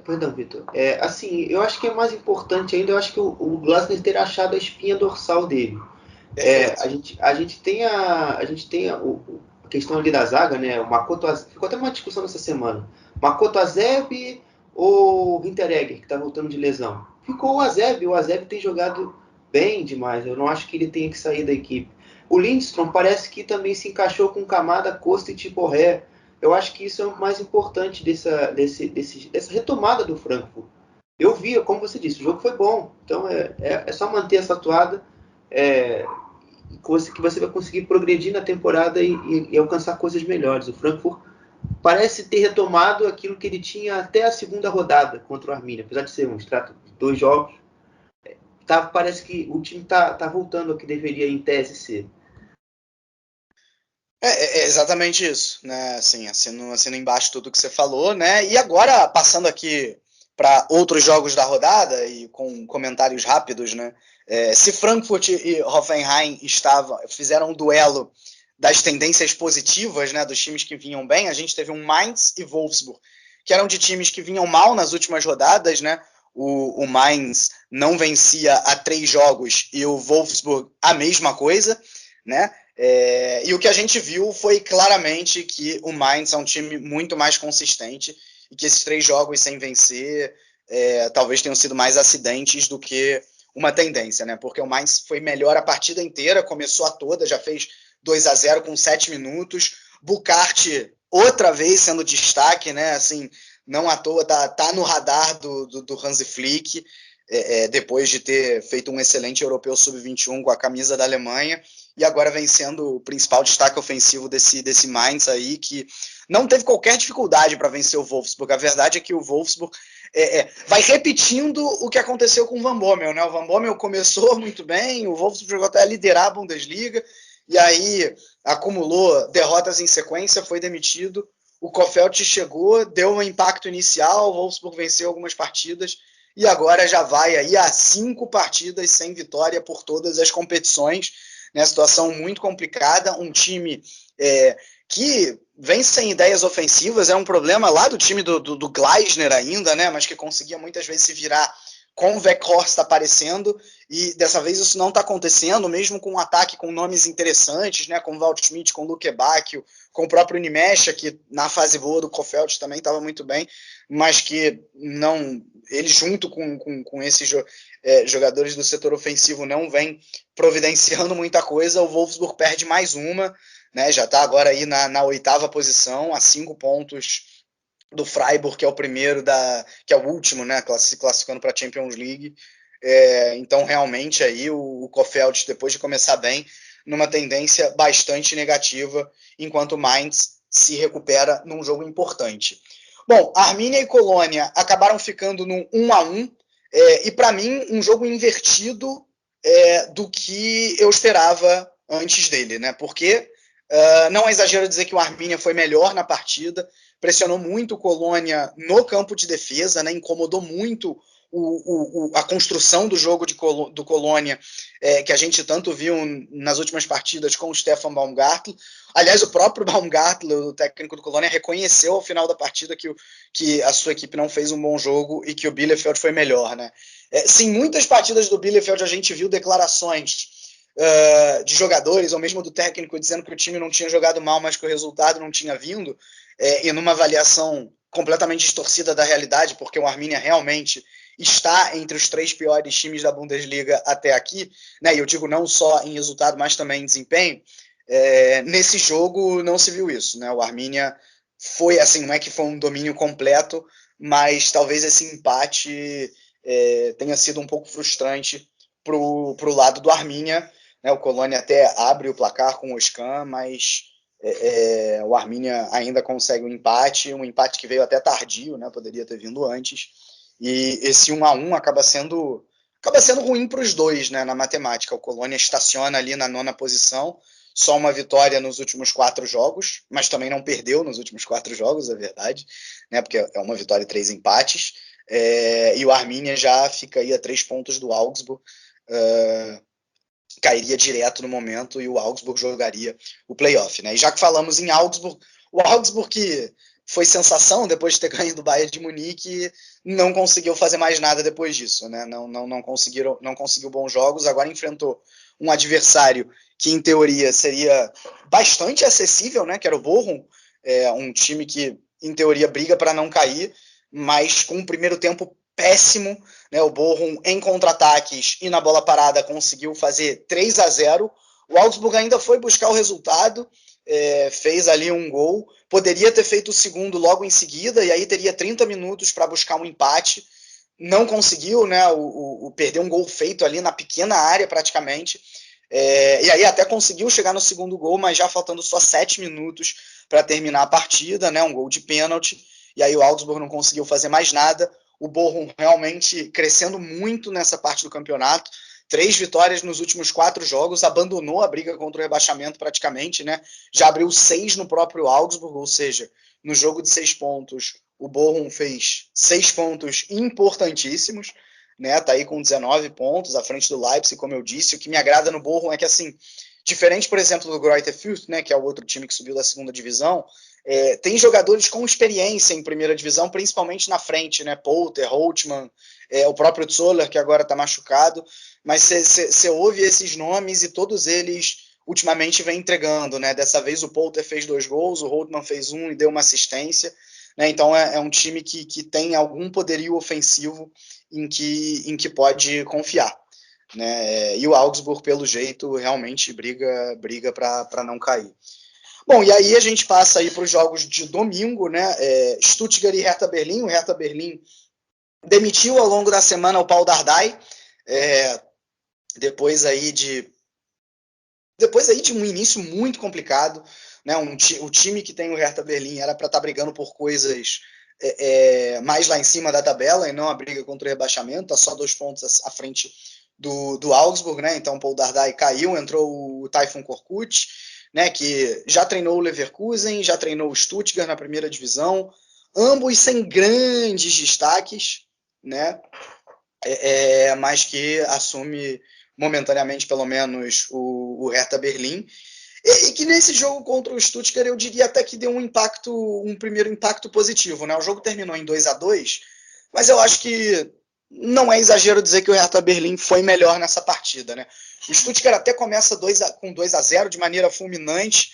Perdão, Vitor. Assim, eu acho que é mais importante ainda, eu acho que o Glasner ter achado a espinha dorsal dele. A gente tem a questão ali da zaga, né? O Makoto Azeb, ficou até uma discussão nessa semana. Makoto Azeb ou Hinteregger, que está voltando de lesão? Ficou o Azeb tem jogado bem demais. Eu não acho que ele tenha que sair da equipe. O Lindstrom parece que também se encaixou com Kamada, Costa e Tiboré. Eu acho que isso é o mais importante dessa retomada do Frankfurt. Eu vi, como você disse, o jogo foi bom. Então é só manter essa atuada. Que você vai conseguir progredir na temporada e alcançar coisas melhores. O Frankfurt parece ter retomado aquilo que ele tinha até a segunda rodada contra o Arminia, apesar de ser um extrato de 2 jogos. Parece que o time está voltando ao que deveria, em tese, ser. É exatamente isso, né? Assim, assino embaixo tudo que você falou, né? E agora, passando aqui para outros jogos da rodada e com comentários rápidos, né? Se Frankfurt e Hoffenheim fizeram um duelo das tendências positivas, né, dos times que vinham bem, a gente teve um Mainz e Wolfsburg, que eram de times que vinham mal nas últimas rodadas, né? O Mainz não vencia há 3 jogos e o Wolfsburg a mesma coisa, né? E o que a gente viu foi claramente que o Mainz é um time muito mais consistente e que esses 3 jogos sem vencer talvez tenham sido mais acidentes do que uma tendência, né? Porque o Mainz foi melhor a partida inteira, começou a toda, já fez 2-0 com 7 minutos. Bucart outra vez sendo destaque, né? Assim, não à toa tá no radar do Hansi Flick. depois de ter feito um excelente europeu sub-21 com a camisa da Alemanha, e agora vem sendo o principal destaque ofensivo desse Mainz aí, que não teve qualquer dificuldade para vencer o Wolfsburg. A verdade é que o Wolfsburg vai repetindo o que aconteceu com o Van Bommel, né? O Van Bommel começou muito bem, o Wolfsburg chegou até a liderar a Bundesliga, e aí acumulou derrotas em sequência, foi demitido. O Kofeld chegou, deu um impacto inicial, o Wolfsburg venceu algumas partidas, e agora já vai aí a 5 partidas sem vitória por todas as competições, né? Situação muito complicada, um time que vem sem ideias ofensivas, é um problema lá do time do Gleisner ainda, né? Mas que conseguia muitas vezes se virar com o Weghorst aparecendo, e dessa vez isso não está acontecendo, mesmo com um ataque com nomes interessantes, né? Com o Waldschmidt, com o Luke Bacchio, com o próprio Unimecha, que na fase boa do Kofeld também estava muito bem, mas que não, ele junto com esses jogadores do setor ofensivo não vem providenciando muita coisa. O Wolfsburg perde mais uma, né? Já está agora aí na 8ª posição, a 5 pontos do Freiburg, que é o primeiro que é o último, né, se classificando para a Champions League. Então realmente aí o Kofeld, depois de começar bem, numa tendência bastante negativa, enquanto o Mainz se recupera num jogo importante. Bom, Arminia e Colônia acabaram ficando num 1-1, e para mim um jogo invertido do que eu esperava antes dele, né? Porque não é exagero dizer que o Arminia foi melhor na partida, pressionou muito o Colônia no campo de defesa, né? Incomodou muito a construção do jogo do Colônia, que a gente tanto viu nas últimas partidas com o Stefan Baumgartl. Aliás, o próprio Baumgartl, o técnico do Colônia, reconheceu ao final da partida que a sua equipe não fez um bom jogo e que o Bielefeld foi melhor, né? Sim, muitas partidas do Bielefeld a gente viu declarações de jogadores, ou mesmo do técnico, dizendo que o time não tinha jogado mal, mas que o resultado não tinha vindo, e numa avaliação completamente distorcida da realidade, porque o Arminia realmente está entre os 3 piores times da Bundesliga até aqui, né? E eu digo não só em resultado, mas também em desempenho. Nesse jogo não se viu isso, né? O Arminia foi assim, não é que foi um domínio completo, mas talvez esse empate tenha sido um pouco frustrante pro lado do Arminia, né? O Colônia até abre o placar com o Oscan, mas o Arminia ainda consegue um empate que veio até tardio, né? Poderia ter vindo antes. E esse 1-1 acaba sendo ruim para os dois, né, na matemática. O Colônia estaciona ali na 9ª posição, só uma vitória nos últimos 4 jogos, mas também não perdeu nos últimos 4 jogos, é verdade, né, porque é uma vitória e 3 empates. E o Arminia já fica aí a 3 pontos do Augsburg, cairia direto no momento e o Augsburg jogaria o playoff, né? E já que falamos em Augsburg, o Augsburg que foi sensação depois de ter ganho do Bayern de Munique, não conseguiu fazer mais nada depois disso, né? Não conseguiu bons jogos, agora enfrentou um adversário que em teoria seria bastante acessível, né? Que era o Bochum, um time que em teoria briga para não cair, mas com um primeiro tempo péssimo, né? O Bochum em contra-ataques e na bola parada conseguiu fazer 3-0. O Augsburg ainda foi buscar o resultado, fez ali um gol, poderia ter feito o segundo logo em seguida, e aí teria 30 minutos para buscar um empate, não conseguiu, né? Perdeu um gol feito ali na pequena área praticamente, e aí até conseguiu chegar no segundo gol, mas já faltando só 7 minutos para terminar a partida, né? Um gol de pênalti, e aí o Augsburg não conseguiu fazer mais nada. O Bochum realmente crescendo muito nessa parte do campeonato, 3 vitórias nos últimos 4 jogos, abandonou a briga contra o rebaixamento praticamente, né? Já abriu 6 no próprio Augsburg, ou seja, no jogo de 6 pontos, o Bochum fez 6 pontos importantíssimos, né? Tá aí com 19 pontos, à frente do Leipzig, como eu disse. O que me agrada no Bochum é que, assim, diferente, por exemplo, do Greuther Fürth, né, que é o outro time que subiu da 2ª divisão, tem jogadores com experiência em primeira divisão, principalmente na frente, né? Polter, Holtmann, o próprio Zoller, que agora está machucado, mas você ouve esses nomes e todos eles ultimamente vêm entregando, né? Dessa vez o Polter fez 2 gols, o Holtmann fez 1 e deu uma assistência, né? Então é um time que tem algum poderio ofensivo em que pode confiar, né? E o Augsburg, pelo jeito, realmente briga para não cair. Bom, e aí a gente passa aí para os jogos de domingo, né? Stuttgart e Hertha Berlim. O Hertha Berlim demitiu ao longo da semana o Paul Dardai, depois aí de um início muito complicado, né? O time que tem o Hertha Berlim era para estar brigando por coisas mais lá em cima da tabela e não a briga contra o rebaixamento, está só 2 pontos à frente do Augsburg, né? Então o Paul Dardai caiu, entrou o Tayfun Korkut, né? Que já treinou o Leverkusen, já treinou o Stuttgart na primeira divisão, ambos sem grandes destaques, né? Mas que assume momentaneamente, pelo menos, o Hertha Berlim, e que nesse jogo contra o Stuttgart eu diria até que deu um primeiro impacto positivo, né? O jogo terminou em 2-2, mas eu acho que não é exagero dizer que o Hertha Berlim foi melhor nessa partida, né? O Stuttgart até começa com 2-0 de maneira fulminante,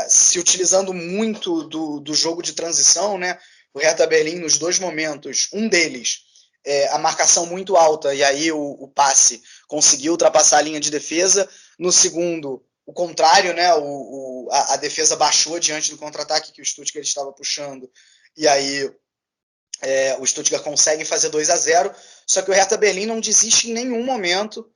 se utilizando muito do jogo de transição, né? O Hertha Berlim nos 2 momentos, um deles a marcação muito alta, e aí o passe conseguiu ultrapassar a linha de defesa. No segundo, o contrário, né? A defesa baixou diante do contra-ataque que o Stuttgart estava puxando, e aí o Stuttgart consegue fazer 2-0, só que o Hertha Berlim não desiste em nenhum momento,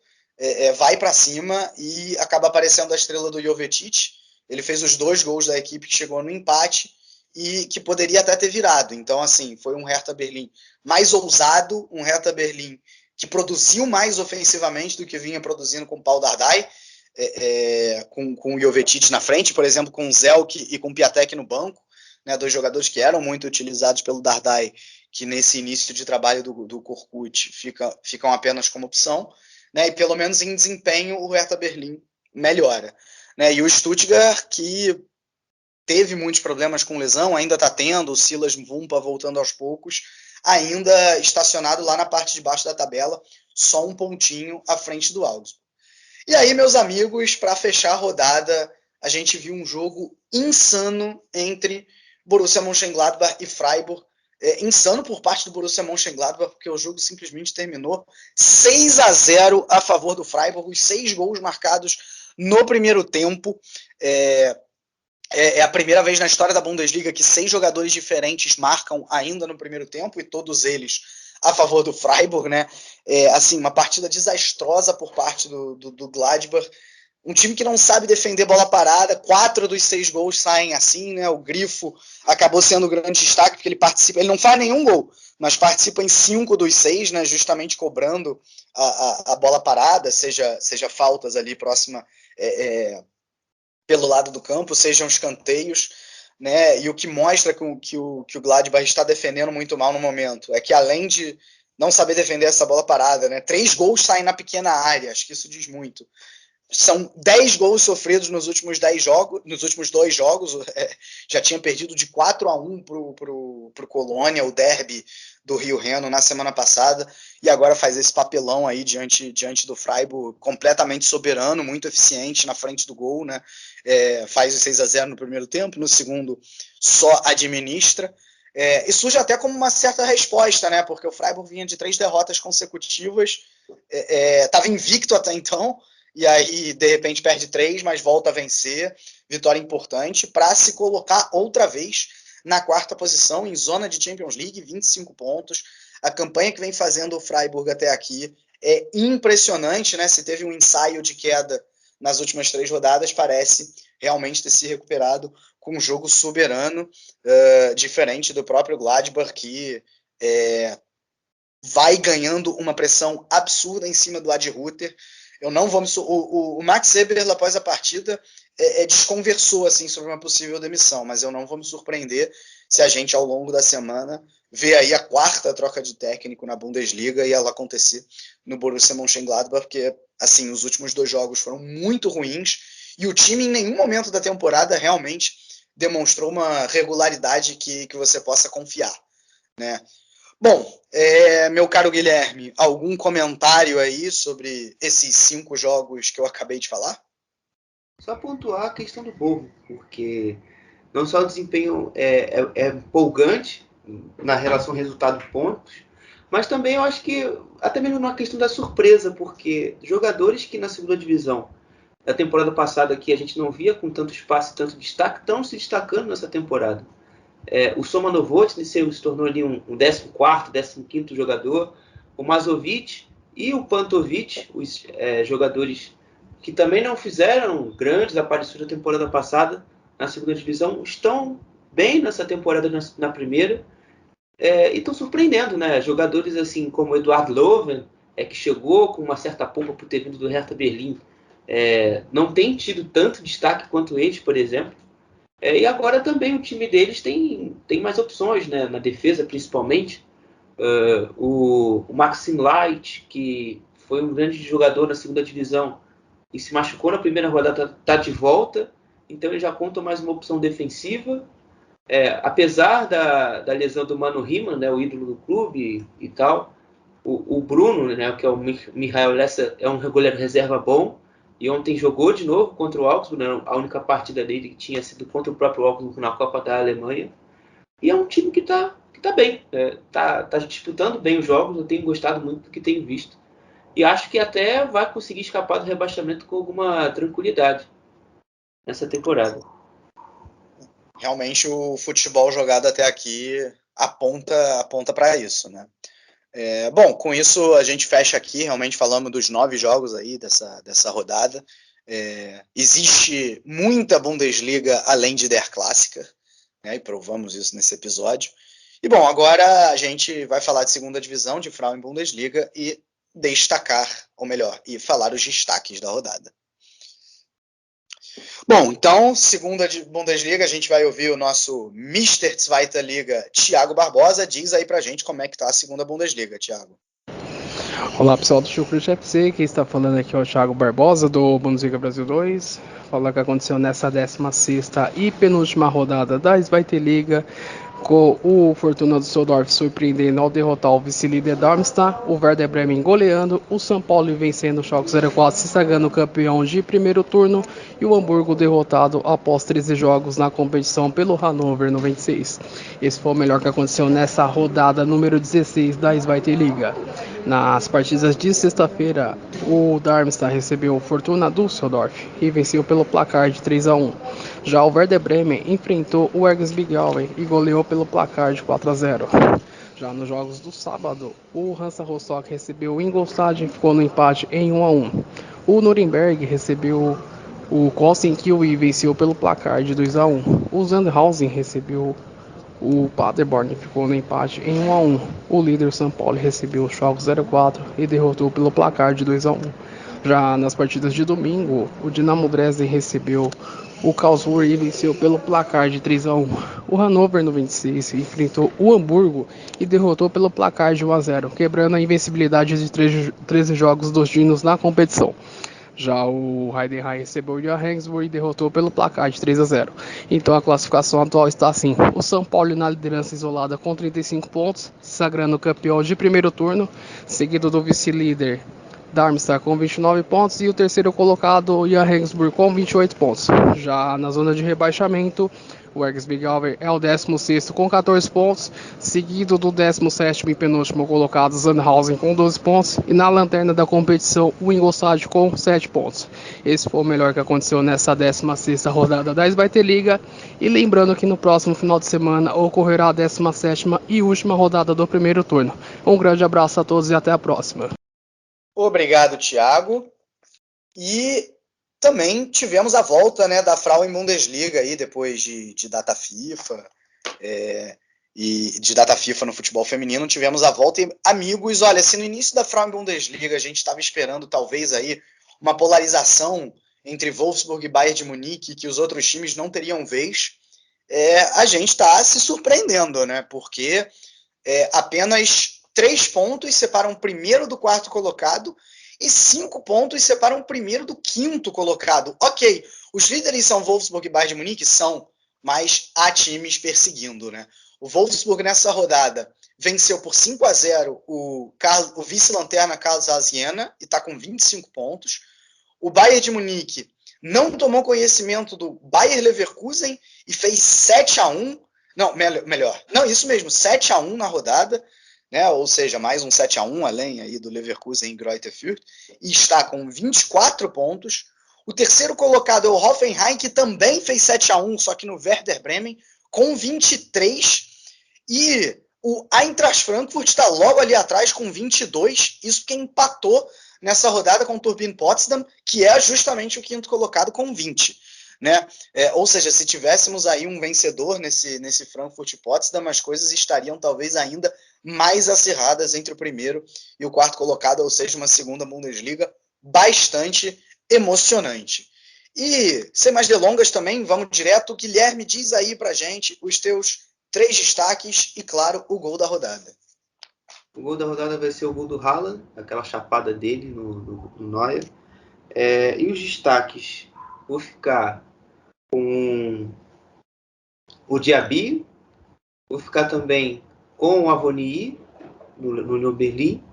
vai para cima e acaba aparecendo a estrela do Jovetic. Ele fez os 2 gols da equipe que chegou no empate e que poderia até ter virado. Então, assim, foi um Hertha Berlim mais ousado, um Hertha Berlim que produziu mais ofensivamente do que vinha produzindo com o Paul Dardai, com o Jovetic na frente, por exemplo, com o Zelk e com o Piatek no banco, né, 2 jogadores que eram muito utilizados pelo Dardai, que nesse início de trabalho do Korkut ficam apenas como opção, né, e pelo menos em desempenho o Hertha Berlim melhora, né, e o Stuttgart, que teve muitos problemas com lesão, ainda está tendo, o Silas Mvumpa voltando aos poucos, ainda estacionado lá na parte de baixo da tabela, só um pontinho à frente do Augsburg. E aí, meus amigos, para fechar a rodada, a gente viu um jogo insano entre Borussia Mönchengladbach e Freiburg. Insano por parte do Borussia Mönchengladbach, porque o jogo simplesmente terminou 6-0 a favor do Freiburg, os 6 gols marcados no primeiro tempo. É a primeira vez na história da Bundesliga que 6 jogadores diferentes marcam ainda no primeiro tempo, e todos eles a favor do Freiburg, né? Assim, uma partida desastrosa por parte do Gladbach. Um time que não sabe defender bola parada. 4 dos 6 gols saem assim, né? O Grifo acabou sendo o grande destaque, porque ele não faz nenhum gol, mas participa em 5 dos 6, né? Justamente cobrando a bola parada, seja faltas ali próxima pelo lado do campo, sejam escanteios, né? E o que mostra que o Gladbach está defendendo muito mal no momento é que, além de não saber defender essa bola parada, né? 3 gols saem na pequena área, acho que isso diz muito. São 10 gols sofridos nos últimos 2 jogos, já tinha perdido de 4-1 pro Colônia, o derby do Rio Reno na semana passada, e agora faz esse papelão aí diante do Freiburg, completamente soberano, muito eficiente na frente do gol, né? Faz o 6-0 no primeiro tempo, no segundo só administra, e surge até como uma certa resposta, né? Porque o Freiburg vinha de 3 derrotas consecutivas, estava invicto até então, e aí de repente perde 3, mas volta a vencer, vitória importante para se colocar outra vez na 4ª posição, em zona de Champions League, 25 pontos. A campanha que vem fazendo o Freiburg até aqui é impressionante, né? Se teve um ensaio de queda nas últimas 3 rodadas, parece realmente ter se recuperado com um jogo soberano, diferente do próprio Gladbach, que vai ganhando uma pressão absurda em cima do Adi Hütter. Eu não vou o Max Eberl, após a partida, desconversou assim, sobre uma possível demissão, mas eu não vou me surpreender se a gente, ao longo da semana, vê aí a 4ª troca de técnico na Bundesliga e ela acontecer no Borussia Mönchengladbach, porque assim, os últimos 2 jogos foram muito ruins e o time em nenhum momento da temporada realmente demonstrou uma regularidade que você possa confiar, né? Bom, meu caro Guilherme, algum comentário aí sobre esses 5 jogos que eu acabei de falar? Só pontuar a questão do Borro, porque não só o desempenho é empolgante na relação resultado-pontos, mas também eu acho que até mesmo na questão da surpresa, porque jogadores que na segunda divisão da temporada passada que a gente não via com tanto espaço e tanto destaque, estão se destacando nessa temporada. O Soma Novotny se tornou ali um 14º, 15º jogador. O Mazovic e o Pantovic, os jogadores que também não fizeram grandes aparições na temporada passada na segunda divisão, estão bem nessa temporada na primeira, e estão surpreendendo, né? Jogadores assim como Eduard Löwen, que chegou com uma certa pompa por ter vindo do Hertha Berlim, não tem tido tanto destaque quanto eles, por exemplo. E agora também o time deles tem mais opções, né? Na defesa, principalmente. O Maxim Light, que foi um grande jogador na segunda divisão e se machucou na primeira rodada, está de volta. Então ele já conta mais uma opção defensiva. Apesar da lesão do Manu Riemann, né, o ídolo do clube e tal, o Bruno, né, que é o Michael Lessa, é um goleiro reserva bom, e ontem jogou de novo contra o Augsburg, né, a única partida dele que tinha sido contra o próprio Augsburg na Copa da Alemanha, e é um time que tá bem, tá disputando bem os jogos. Eu tenho gostado muito do que tenho visto, e acho que até vai conseguir escapar do rebaixamento com alguma tranquilidade nessa temporada. Realmente o futebol jogado até aqui aponta para isso, né? Bom, com isso a gente fecha aqui. Realmente falamos dos 9 jogos aí dessa rodada. Existe muita Bundesliga além de Der Klassiker, né? E provamos isso nesse episódio. E bom, agora a gente vai falar de segunda divisão, de Frauen Bundesliga, e destacar, ou melhor, e falar os destaques da rodada. Bom, então, segunda Bundesliga, a gente vai ouvir o nosso Mr. Zweite Liga, Thiago Barbosa. Diz aí pra gente como é que tá a segunda Bundesliga, Thiago. Olá pessoal do Chucrute FC, quem está falando aqui é o Thiago Barbosa do Bundesliga Brasil 2. Falar o que aconteceu nessa 16ª e penúltima rodada da Zweite Liga, com o Fortuna Düsseldorf surpreendendo ao derrotar o vice-líder Darmstadt, o Werder Bremen goleando, o São Paulo vencendo o Schalke 04, se sagrando campeão de primeiro turno, e o Hamburgo derrotado após 13 jogos na competição pelo Hannover 96. Esse foi o melhor que aconteceu nessa rodada número 16 da Zweite Liga. Nas partidas de sexta-feira, o Darmstadt recebeu o Fortuna Düsseldorf e venceu pelo placar de 3-1. Já o Werder Bremen enfrentou o Erzgebirge e goleou pelo placar de 4-0. Já nos jogos do sábado, o Hansa Rostock recebeu o Ingolstadt e ficou no empate em 1-1. O Nuremberg recebeu o Kostenkiel e venceu pelo placar de 2-1. O Sandhausen recebeu o Paderborn, ficou no empate em 1-1. O líder São Paulo recebeu o Schalke 04 e derrotou pelo placar de 2-1. Já nas partidas de domingo, o Dinamo Dresden recebeu o Karlsruhe e venceu pelo placar de 3-1. O Hannover 96 enfrentou o Hamburgo e derrotou pelo placar de 1-0, quebrando a invencibilidade de 13 jogos dos dinos na competição. Já o Heidenheim recebeu o Regensburg e derrotou pelo placar de 3-0. Então a classificação atual está assim: o São Paulo na liderança isolada com 35 pontos, se sagrando campeão de primeiro turno, seguido do vice-líder Darmstadt com 29 pontos e o terceiro colocado, o Regensburg, com 28 pontos. Já na zona de rebaixamento, o Erzgebirge é o 16º com 14 pontos, seguido do 17º e penúltimo colocado, Sandhausen, com 12 pontos, e na lanterna da competição, o Ingolstadt com 7 pontos. Esse foi o melhor que aconteceu nessa 16ª rodada da Zweite Liga, e lembrando que no próximo final de semana ocorrerá a 17ª e última rodada do primeiro turno. Um grande abraço a todos e até a próxima. Obrigado, Thiago. E também tivemos a volta, né, da Frauen Bundesliga aí, depois de data FIFA e de data FIFA no futebol feminino. Tivemos a volta. E, amigos, olha, se no início da Frauen Bundesliga a gente estava esperando talvez aí uma polarização entre Wolfsburg e Bayern de Munique, que os outros times não teriam vez, a gente está se surpreendendo, né? Porque apenas 3 pontos separam o primeiro do quarto colocado e 5 pontos separam o primeiro do quinto colocado. Ok, os líderes são Wolfsburg e Bayern de Munique, são, mas há times perseguindo, né? O Wolfsburg nessa rodada venceu por 5-0 o vice-lanterna Karlsruhe Jena e está com 25 pontos. O Bayern de Munique não tomou conhecimento do Bayer Leverkusen e fez 7-1. Não, melhor. Não, isso mesmo, 7-1 na rodada, né? Ou seja, mais um 7-1 além aí do Leverkusen em Greuther Fürth, e está com 24 pontos. O terceiro colocado é o Hoffenheim, que também fez 7-1, só que no Werder Bremen, com 23, e o Eintracht Frankfurt está logo ali atrás com 22, isso quem empatou nessa rodada com o Turbine Potsdam, que é justamente o quinto colocado com 20. Né? Ou seja, se tivéssemos aí um vencedor nesse Frankfurt Potsdam, as coisas estariam talvez ainda mais acirradas entre o primeiro e o quarto colocado, ou seja, uma segunda Bundesliga bastante emocionante. E, sem mais delongas também, vamos direto. Guilherme, diz aí pra gente os teus 3 destaques e, claro, o gol da rodada. O gol da rodada vai ser o gol do Haaland, aquela chapada dele no Neuer. E os destaques, vou ficar com o Diaby, vou ficar também com o Avoni no Berlim,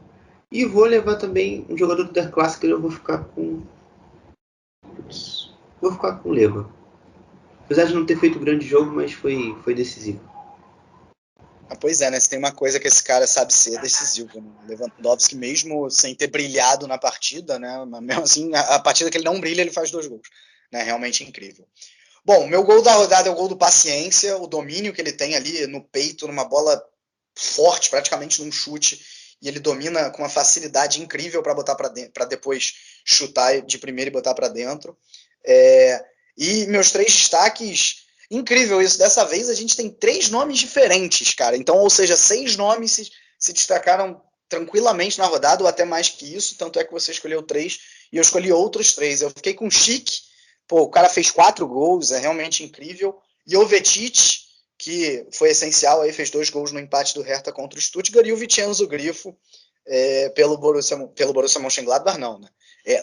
e vou levar também um jogador do Der Klassiker, eu vou ficar com o Leva. Apesar de não ter feito grande jogo, mas foi decisivo. Pois é, né? Se tem uma coisa que esse cara sabe ser, decisivo. Né? Lewandowski, mesmo sem ter brilhado na partida, né? Mesmo assim, a partida que ele não brilha, ele faz 2 gols. Né? Realmente incrível. Bom, meu gol da rodada é o gol do Paciência, o domínio que ele tem ali no peito, numa bola forte, praticamente num chute, e ele domina com uma facilidade incrível para botar para depois chutar de primeira e botar para dentro. E meus 3 destaques, incrível isso, dessa vez a gente tem 3 nomes diferentes, cara, então, ou seja, 6 nomes se destacaram tranquilamente na rodada, ou até mais que isso, tanto é que você escolheu 3 e eu escolhi outros 3, eu fiquei com o Schick, o cara fez 4 gols, é realmente incrível, e o Jovetic, que foi essencial, aí fez 2 gols no empate do Hertha contra o Stuttgart, e o Vincenzo Grifo, pelo Borussia Mönchengladbach, não, né?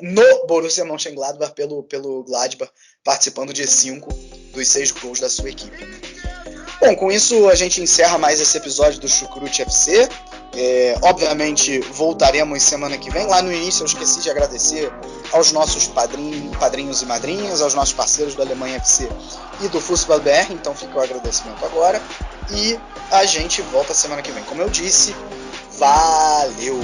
No Borussia Mönchengladbach, pelo Gladbach, participando de 5 dos 6 gols da sua equipe. Né? Bom, com isso a gente encerra mais esse episódio do Chucrute FC. Obviamente voltaremos semana que vem. Lá no início eu esqueci de agradecer aos nossos padrinhos e madrinhas, aos nossos parceiros do Alemanha FC e do Fußball BR, então fica o agradecimento agora. E a gente volta semana que vem. Como eu disse, valeu!